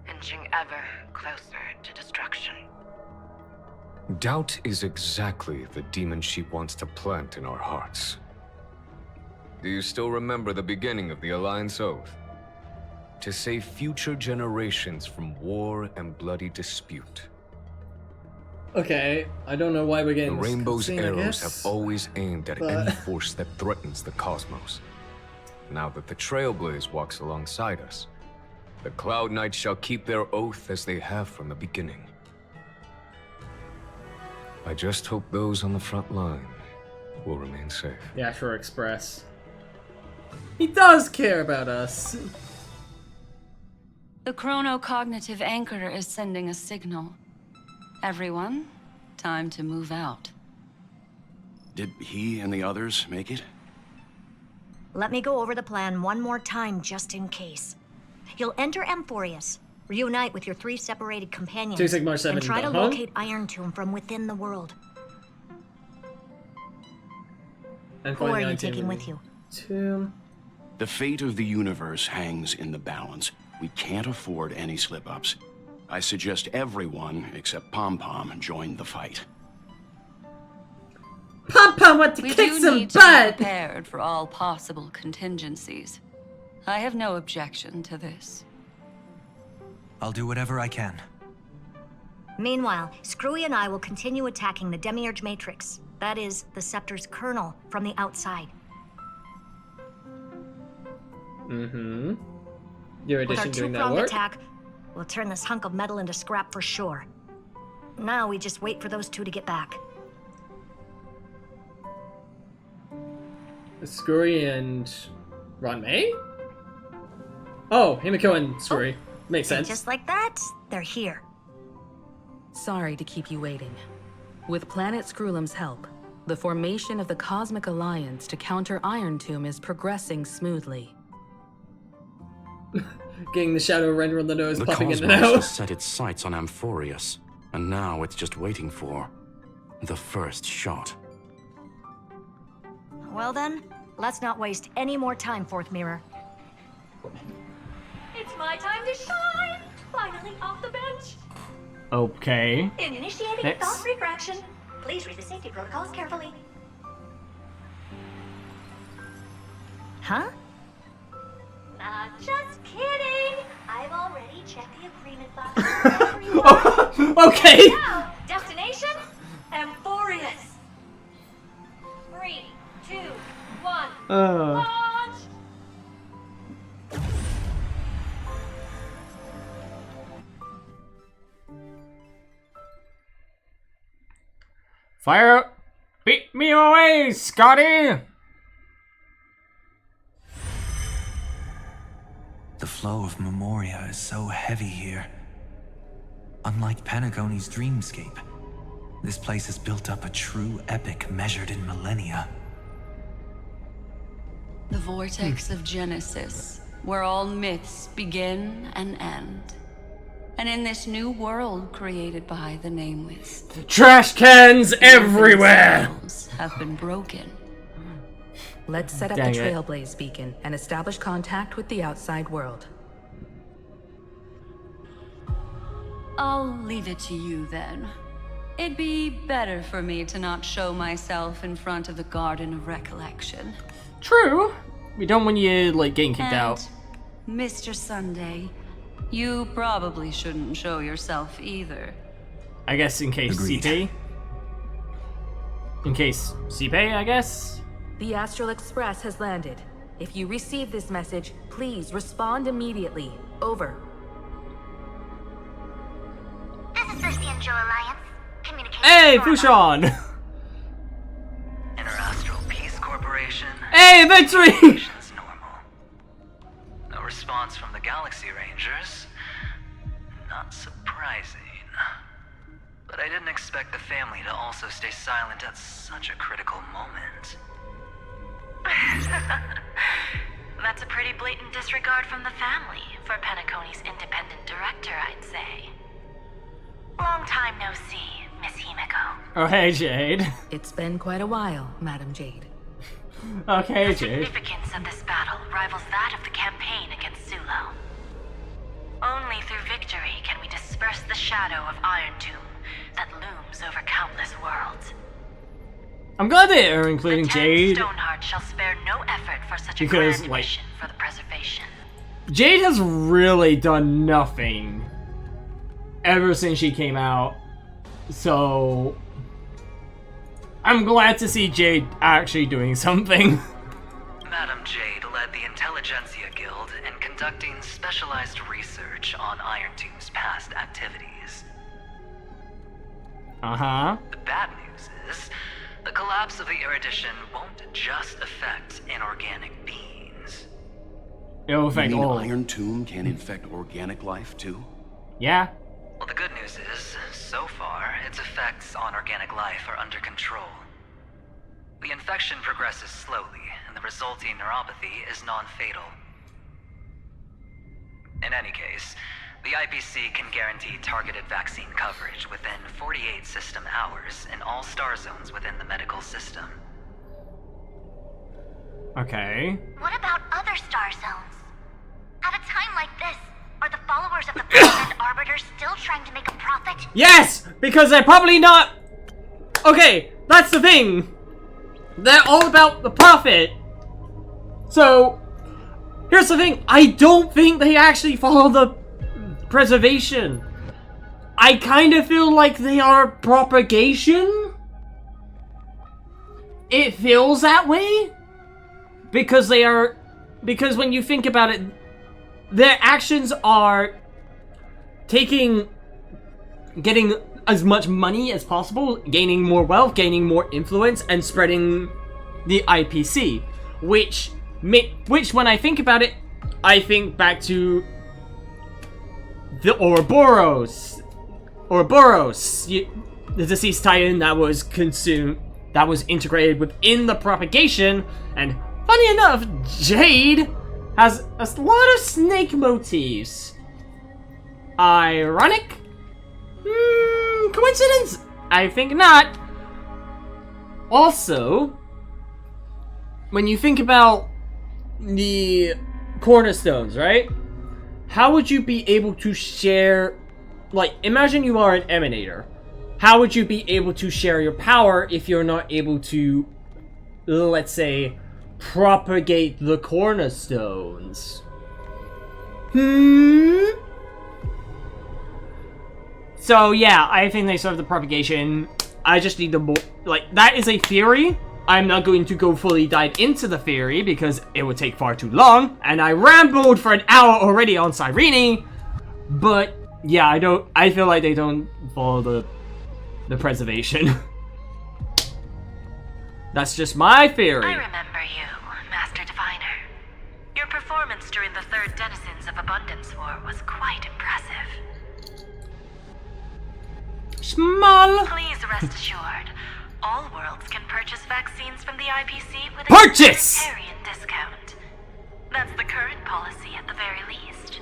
inching ever closer to destruction. Doubt is exactly the demon she wants to plant in our hearts. Do you still remember the beginning of the Alliance Oath? To save future generations from war and bloody dispute. Okay, I don't know why we're The getting this Rainbow's cutscene, I arrows guess. have always aimed at But- any force that threatens the cosmos. Now that the Trailblaze walks alongside us, the Cloud Knights shall keep their oath as they have from the beginning. I just hope those on the front line will remain safe. The Ashura Express. He does care about us. The chronocognitive anchor is sending a signal. Everyone, time to move out. Did he and the others make it? Let me go over the plan one more time, just in case. You'll enter Amphorius, reunite with your 3 separated companions, 2 Sigmar 7 and try to go home. locate Iron Tomb from within the world. And Who are find you 19 taking with you? Tomb. The fate of the universe hangs in the balance. We can't afford any slip-ups. I suggest everyone, except Pom Pom, join the fight. Pom want to We kick do some need to be butt! prepared for all possible contingencies. I have no objection to this. I'll do whatever I can. Meanwhile, Screwy and I will continue attacking the Demiurge Matrix. That is, the Scepter's kernel from the outside. Mm-hmm. Your With our addition doing that two-pronged work? attack, we'll turn this hunk of metal into scrap for sure. Now we just wait for those 2 to get back. Scurry and Ron May? Oh, Himiko and Scurry. Makes And sense. just like that, they're here. Sorry to keep you waiting. With Planet Screwlum's help, the formation of the Cosmic Alliance to counter Iron Tomb is progressing smoothly. Getting the shadow render on the nose, The popping in cosmos and out. has set its sights on Amphorius, and now it's just waiting for the first shot. Well then, let's not waste any more time, Fourth Mirror. It's my time to shine! Finally off the bench! Okay. Initiating Next. thought refraction. Please read the safety protocols carefully. Huh? Just kidding! I've already checked the agreement box for everyone. Okay! Now, destination? Amphorius. 3, 2, 1. Launch! Fire! Beat me away, Scotty! The flow of Memoria is so heavy here. Unlike Panagoni's dreamscape, this place has built up a true epic measured in millennia. The vortex of Genesis, where all myths begin and end. And in this new world created by the Nameless, Trash cans everywhere! seals have been broken. Let's set up Dang the it. Trailblaze beacon and establish contact with the outside world. I'll leave it to you then. It'd be better for me to not show myself in front of the Garden of Recollection. True. We don't want you, like, getting kicked And, out. Mr. Sunday, you probably shouldn't show yourself either. I guess in case Agreed. CP. In case CP, I guess? The Astral Express has landed. If you receive this message, please respond immediately. Over. This is the Angel Alliance. Communication. Hey, normal. Fushan! Interastral Peace Corporation. Hey, victory! Communications normal. response from the Galaxy Rangers. Not surprising. But I didn't expect the family to also stay silent at such a critical moment. That's a pretty blatant disregard from the family for Penacony's independent director, I'd say. Long time no see, Miss Himiko. Oh, hey, Jade. It's been quite a while, Madam Jade. Okay, The Jade. significance of this battle rivals that of the campaign against Sulo. Only through victory can we disperse the shadow of Iron Tomb that looms over countless worlds. I'm glad they are including The 10 Jade. Stoneheart shall spare no effort for such a Because, grand like, mission for the preservation. Jade has really done nothing ever since she came out. So I'm glad to see Jade actually doing something. Madam Jade led the Intelligentsia Guild in conducting specialized research on Iron Tomb's past activities. Uh-huh. The bad news is, the collapse of the Erudition won't just affect inorganic beings. It'll You affect mean all. Iron Tomb can infect organic life too? Yeah. Well, the good news is, so far, its effects on organic life are under control. The infection progresses slowly, and the resulting neuropathy is non-fatal. In any case, the IPC can guarantee targeted vaccine coverage within 48 system hours in all star zones within the medical system. Okay. What about other star zones? At a time like this, are the followers of the President Arbiter still trying to make a profit? Yes! Because they're probably not... Okay, that's the thing. They're all about the profit. So, here's the thing. I don't think they actually follow the preservation. I kind of feel like they are propagation. It feels that way. Because they are... Because when you think about it, their actions are getting as much money as possible, gaining more wealth, gaining more influence, and spreading the IPC. Which when I think about it, I think back to the Ouroboros, the deceased Titan that was consumed, that was integrated within the propagation, and funny enough, Jade has a lot of snake motifs. Ironic? Coincidence? I think not. Also, when you think about the cornerstones, right? How would you be able to share... Like, imagine you are an emanator. How would you be able to share your power if you're not able to, let's say, propagate the cornerstones? So yeah, I think they serve the propagation. I just need the more, like, that is a theory. I'm not going to go fully dive into the theory because it would take far too long, and I rambled for an hour already on Cyrene. But yeah, I feel like they don't follow the preservation. That's just my theory. I remember you, Master Diviner. Your performance during the Third Denizens of Abundance War was quite impressive. Small. Please rest assured, all worlds can purchase vaccines from the IPC with a Purchase! humanitarian discount. That's the current policy at the very least.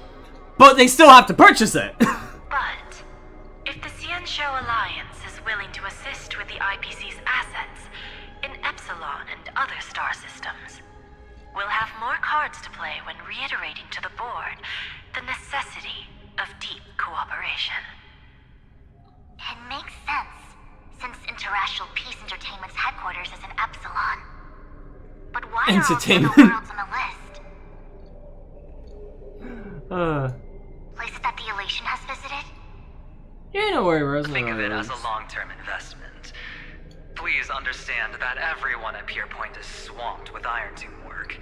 But they still have to purchase it. But if the Xianzhou Alliance is willing to assist with the IPC's assets in Epsilon and other star systems, we'll have more cards to play when reiterating to the board the necessity of deep cooperation. It makes sense, since Interracial Peace Entertainment's headquarters is in Epsilon. But why are all the Entertainment. other worlds on the list? Places that the Elation has visited? Yeah, no worries. Think of it as a long-term investment. Please understand that everyone at Pierpoint is swamped with Iron Tomb work.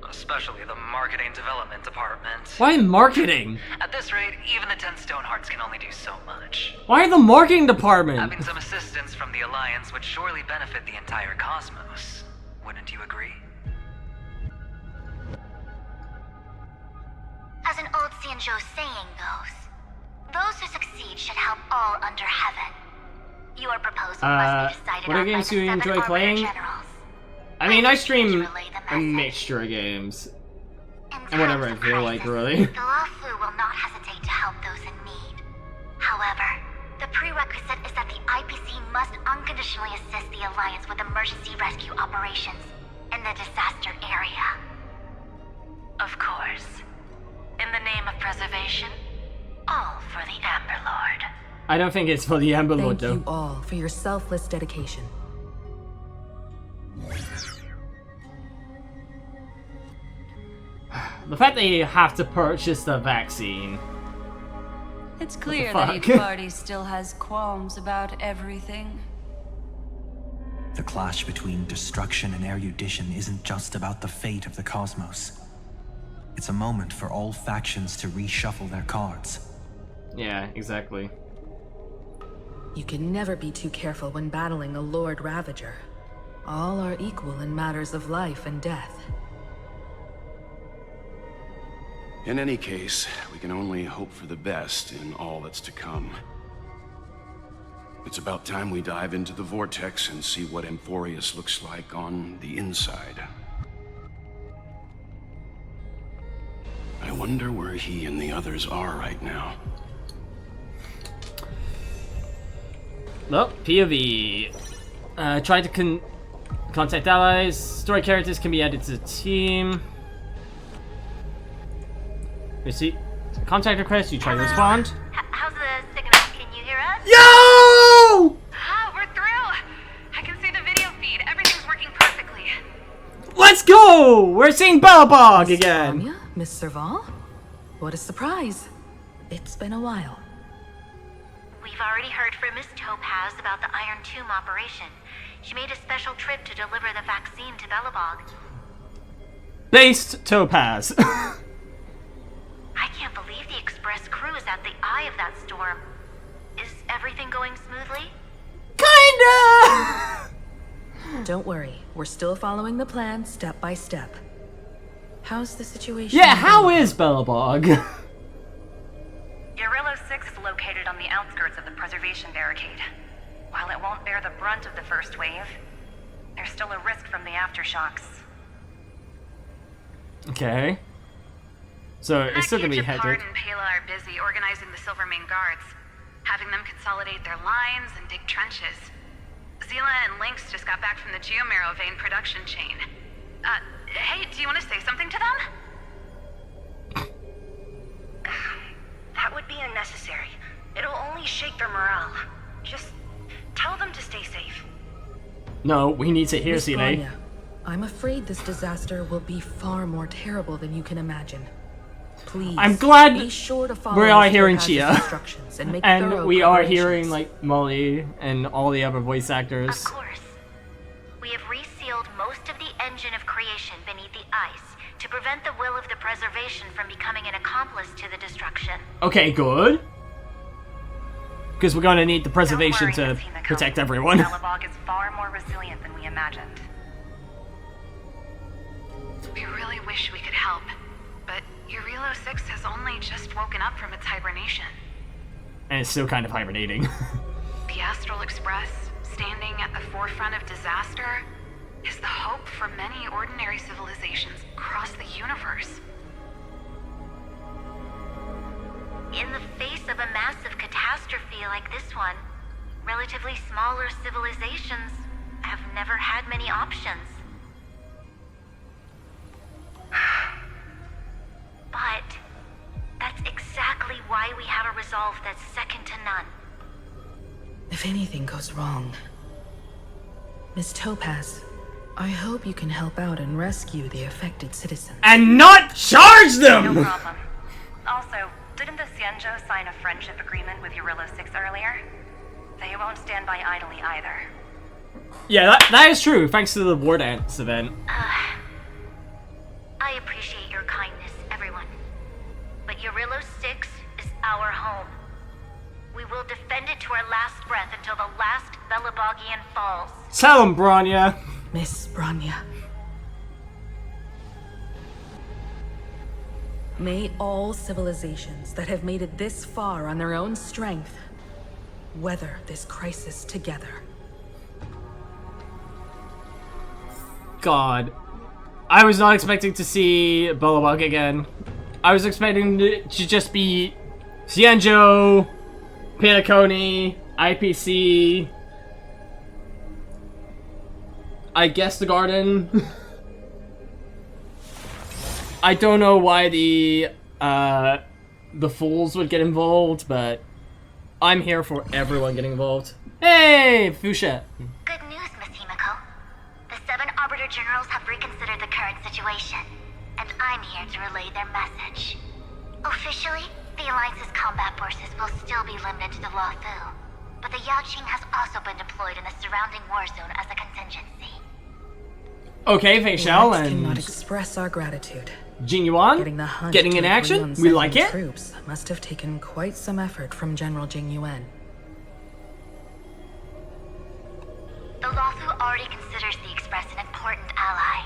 Especially the marketing development department. Why marketing? At this rate, even the 10 Stonehearts can only do so much. Why the marketing department? Having some assistance from the Alliance would surely benefit the entire cosmos. Wouldn't you agree? Xianzhou's saying goes, those who succeed should help all under heaven. Your proposal must be decided what on are games by the you 7 enjoy Arbiter playing? Generals. I mean, I stream Relay the a message. mixture of games. In Whatever I times of feel like, crisis, really. The Luofu will not hesitate to help those in need. However, the prerequisite is that the IPC must unconditionally assist the Alliance with emergency rescue operations in the disaster area. Of course. In the name of preservation, all for the Amber Lord. I don't think it's for the Amber Lord, Thank though. you all for your selfless dedication. The fact that you have to purchase the vaccine. It's clear fuck? that each party still has qualms about everything. The clash between destruction and erudition isn't just about the fate of the cosmos. It's a moment for all factions to reshuffle their cards. Yeah, exactly. You can never be too careful when battling a Lord Ravager. All are equal in matters of life and death. In any case, we can only hope for the best in all that's to come. It's about time we dive into the vortex and see what Amphorius looks like on the inside. I wonder where he and the others are right now. Well, POV. Try to contact allies. Story characters can be added to the team. Receipt. Contact request. You try to respond. How's the signal? Can you hear us? Yo! Ah, we're through! I can see the video feed. Everything's working perfectly. Let's go! We're seeing Belbog again. Anya? Miss Serval? What a surprise. It's been a while. We've already heard from Miss Topaz about the Iron Tomb operation. She made a special trip to deliver the vaccine to Belobog. Based Topaz. I can't believe the Express crew is at the eye of that storm. Is everything going smoothly? Kinda! Don't worry, we're still following the plan step by step. How's the situation? Yeah, how is Belobog? Urillo 6 is located on the outskirts of the preservation barricade. While it won't bear the brunt of the first wave, there's still a risk from the aftershocks. Okay. So it's still gonna be hectic. and Pela are busy organizing the Silvermane guards, having them consolidate their lines and dig trenches. Zila and Lynx just got back from the Geomarrow vein production chain. Hey, do you want to say something to them? That would be unnecessary. It'll only shake their morale. Just tell them to stay safe. No, we need to hear Miss Cyrene. Anya, I'm afraid this disaster will be far more terrible than you can imagine. Please, I'm glad be sure to follow we are Mr. hearing Topaz's Chia. instructions and make thorough And we are preparations. hearing, like, Molly and all the other voice actors. Of course. We have resealed most of the engine of creation beneath the ice to prevent the will of the preservation from becoming an accomplice to the destruction. Okay, good. Because we're gonna need the preservation Don't worry, to Miss Himiko. protect everyone. Belobog is far more resilient than we imagined. We really wish we could help, but Urillo 6 has only just woken up from its hibernation. And it's still kind of hibernating. The Astral Express, standing at the forefront of disaster, is the hope for many ordinary civilizations across the universe. In the face of a massive catastrophe like this one, relatively smaller civilizations have never had many options. But that's exactly why we have a resolve that's second to none. If anything goes wrong, Miss Topaz, I hope you can help out and rescue the affected citizens. And not charge them! No problem. Also, didn't the Xianzhou sign a friendship agreement with Urillo 6 earlier? They won't stand by idly either. Yeah, that is true, thanks to the War Dance event. I appreciate your kindness, everyone. But Urillo 6 is our home. We will defend it to our last breath until the last Belabogian falls. Tell him, Bronya. Miss Bronya. May all civilizations that have made it this far on their own strength weather this crisis together. God. I was not expecting to see Bullywug again. I was expecting it to just be Xianzhou, Panaconi, IPC, I guess the garden. I don't know why the fools would get involved, but I'm here for everyone getting involved. Hey, Fuchsia. Good news, Miss Himiko. The 7 Arbiter Generals have reconsidered the current situation, and I'm here to relay their message. Officially, the Alliance's combat forces will still be limited to the Luofu, but the Yaoqing has also been deployed in the surrounding war zone as a contingency. Okay, Fei Xiao Words and cannot express our gratitude. Jing Yuan getting in action. We like it. Troops must have taken quite some effort from General Jing Yuan. The Luofu already considers the Express an important ally.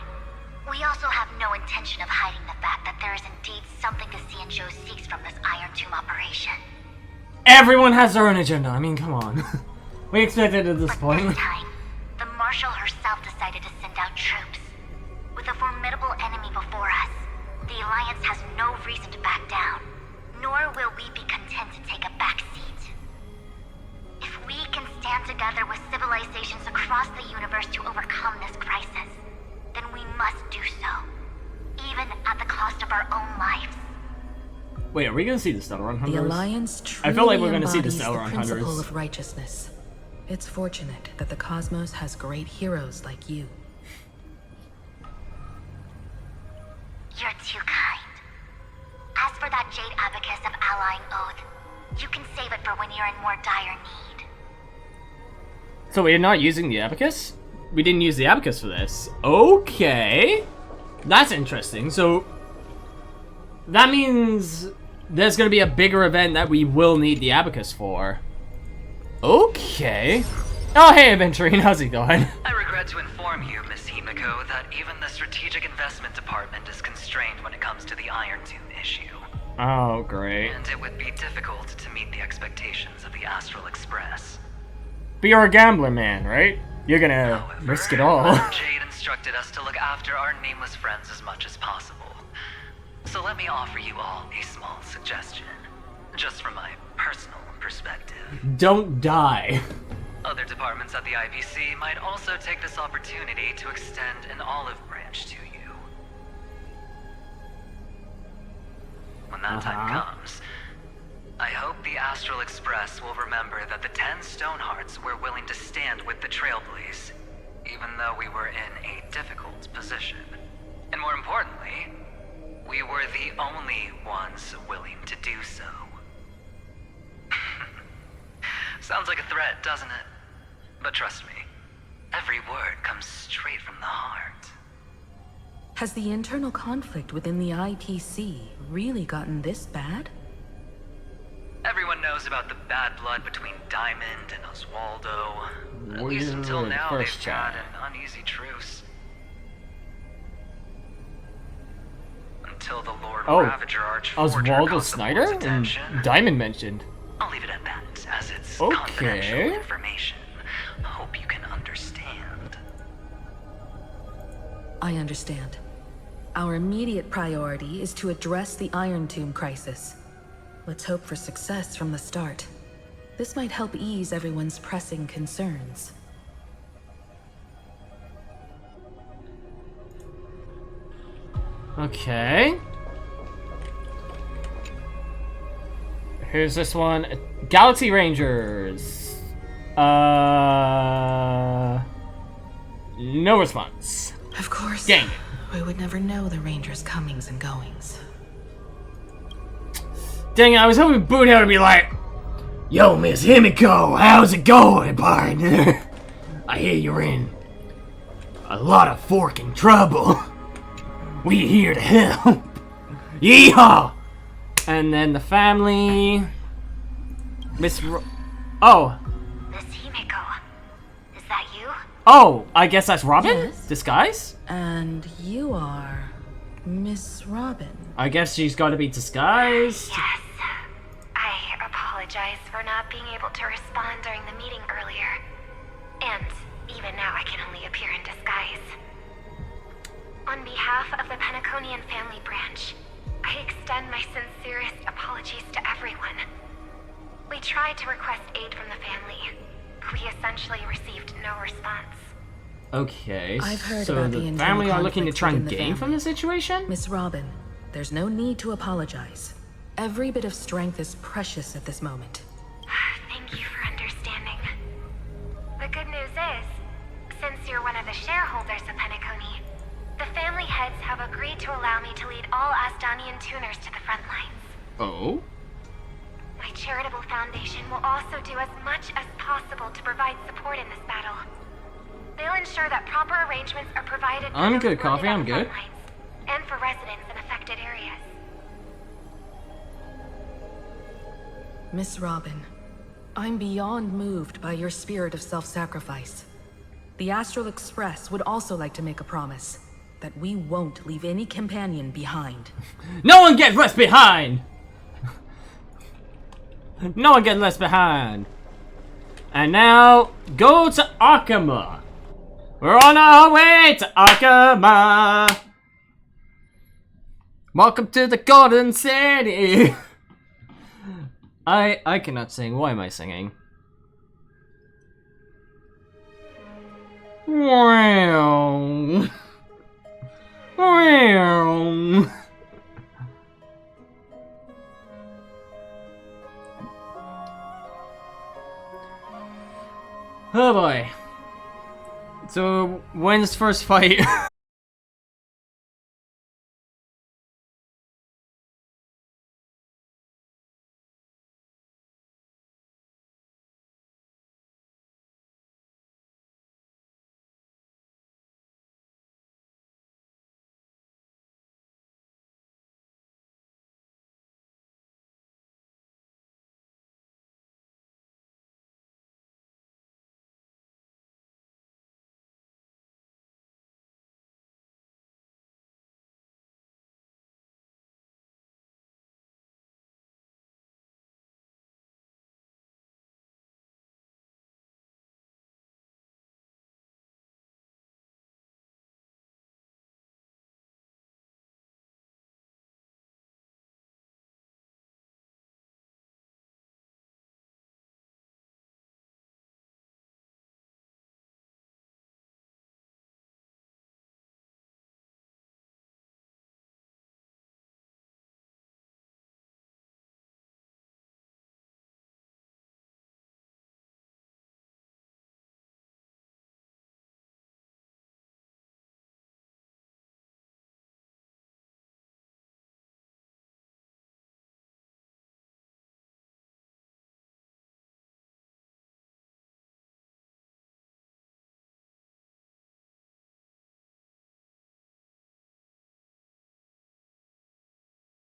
We also have no intention of hiding the fact that there is indeed something the Xianzhou seeks from this Iron Tomb operation. Everyone has their own agenda. I mean, come on. We expected at this point. This time, the Marshal herself decided to send out troops. With a formidable enemy before us, the Alliance has no reason to back down, nor will we be content to take a back seat. If we can stand together with civilizations across the universe to overcome this crisis, then we must do so, even at the cost of our own lives. Wait, are we gonna see the Stellar Hunters? The Alliance truly I feel like we're gonna see the embodies Stellar principle Hunters. of righteousness. It's fortunate that the cosmos has great heroes like you. You're too kind. As for that Jade Abacus of Allying Oath, you can save it for when you're in more dire need. So we're not using the Abacus? We didn't use the Abacus for this. Okay. That's interesting. So that means there's gonna be a bigger event that we will need the Abacus for. Okay. Oh, hey, Aventurine, how's it going? I regret to inform you, Miss Himiko, that even the Strategic Investment Department is constrained when it comes to the Iron Tomb issue. Oh, great. And it would be difficult to meet the expectations of the Astral Express. But you're a gambler, man, right? You're gonna risk it all. Jade instructed us to look after our nameless friends as much as possible. So let me offer you all a small suggestion, just from my personal perspective. Don't die. Other departments at the IPC might also take this opportunity to extend an olive branch to you. When that time comes, I hope the Astral Express will remember that the 10 Stonehearts were willing to stand with the Trailblaze, even though we were in a difficult position. And more importantly, we were the only ones willing to do so. Sounds like a threat, doesn't it? But trust me, every word comes straight from the heart. Has the internal conflict within the IPC really gotten this bad? Everyone knows about the bad blood between Diamond and Oswaldo. At least until now, they've had an uneasy truce. Until the Lord Ravager Archforger Oswaldo Snyder? And Diamond mentioned. I'll leave it at that, as it's confidential information. Hope you can understand. I understand. Our immediate priority is to address the Iron Tomb crisis. Let's hope for success from the start. This might help ease everyone's pressing concerns. Okay. Here's this one. Galaxy Rangers. No response. Of course. Dang it. We would never know the Rangers' comings and goings. Dang it, I was hoping Boonhill would be like, "Yo, Miss Himiko, how's it going, partner? I hear you're in a lot of forking trouble. We here to help. Yeehaw!" And then the family... Miss Oh. Miss Himiko, is that you? Oh, I guess that's Robin? Yes. Disguise? And you are... Miss Robin. I guess she's got to be disguised. Yes. I apologize for not being able to respond during the meeting earlier. And even now I can only appear in disguise. On behalf of the Penaconian family branch, I extend my sincerest apologies to everyone. We tried to request aid from the family. We essentially received no response. Okay, I've heard so about the family are looking to try and gain family. from the situation? Miss Robin, there's no need to apologize. Every bit of strength is precious at this moment. Thank you for understanding. The good news is, since you're one of the shareholders of Penacony, the family heads have agreed to allow me to lead all Astonian tuners to the front lines. Oh? My charitable foundation will also do as much as possible to provide support in this battle. They'll ensure that proper arrangements are provided for I'm those good, Coffee, wounded on I'm the front good. lines, and for residents in affected areas. Miss Robin, I'm beyond moved by your spirit of self-sacrifice. The Astral Express would also like to make a promise that we won't leave any companion behind. No one gets left behind! No one gets left behind. And now, go to Akama. We're on our way to Akama. Welcome to the Golden City. I cannot sing. Why am I singing? Wow. Wow. Oh boy. So, when's first fight?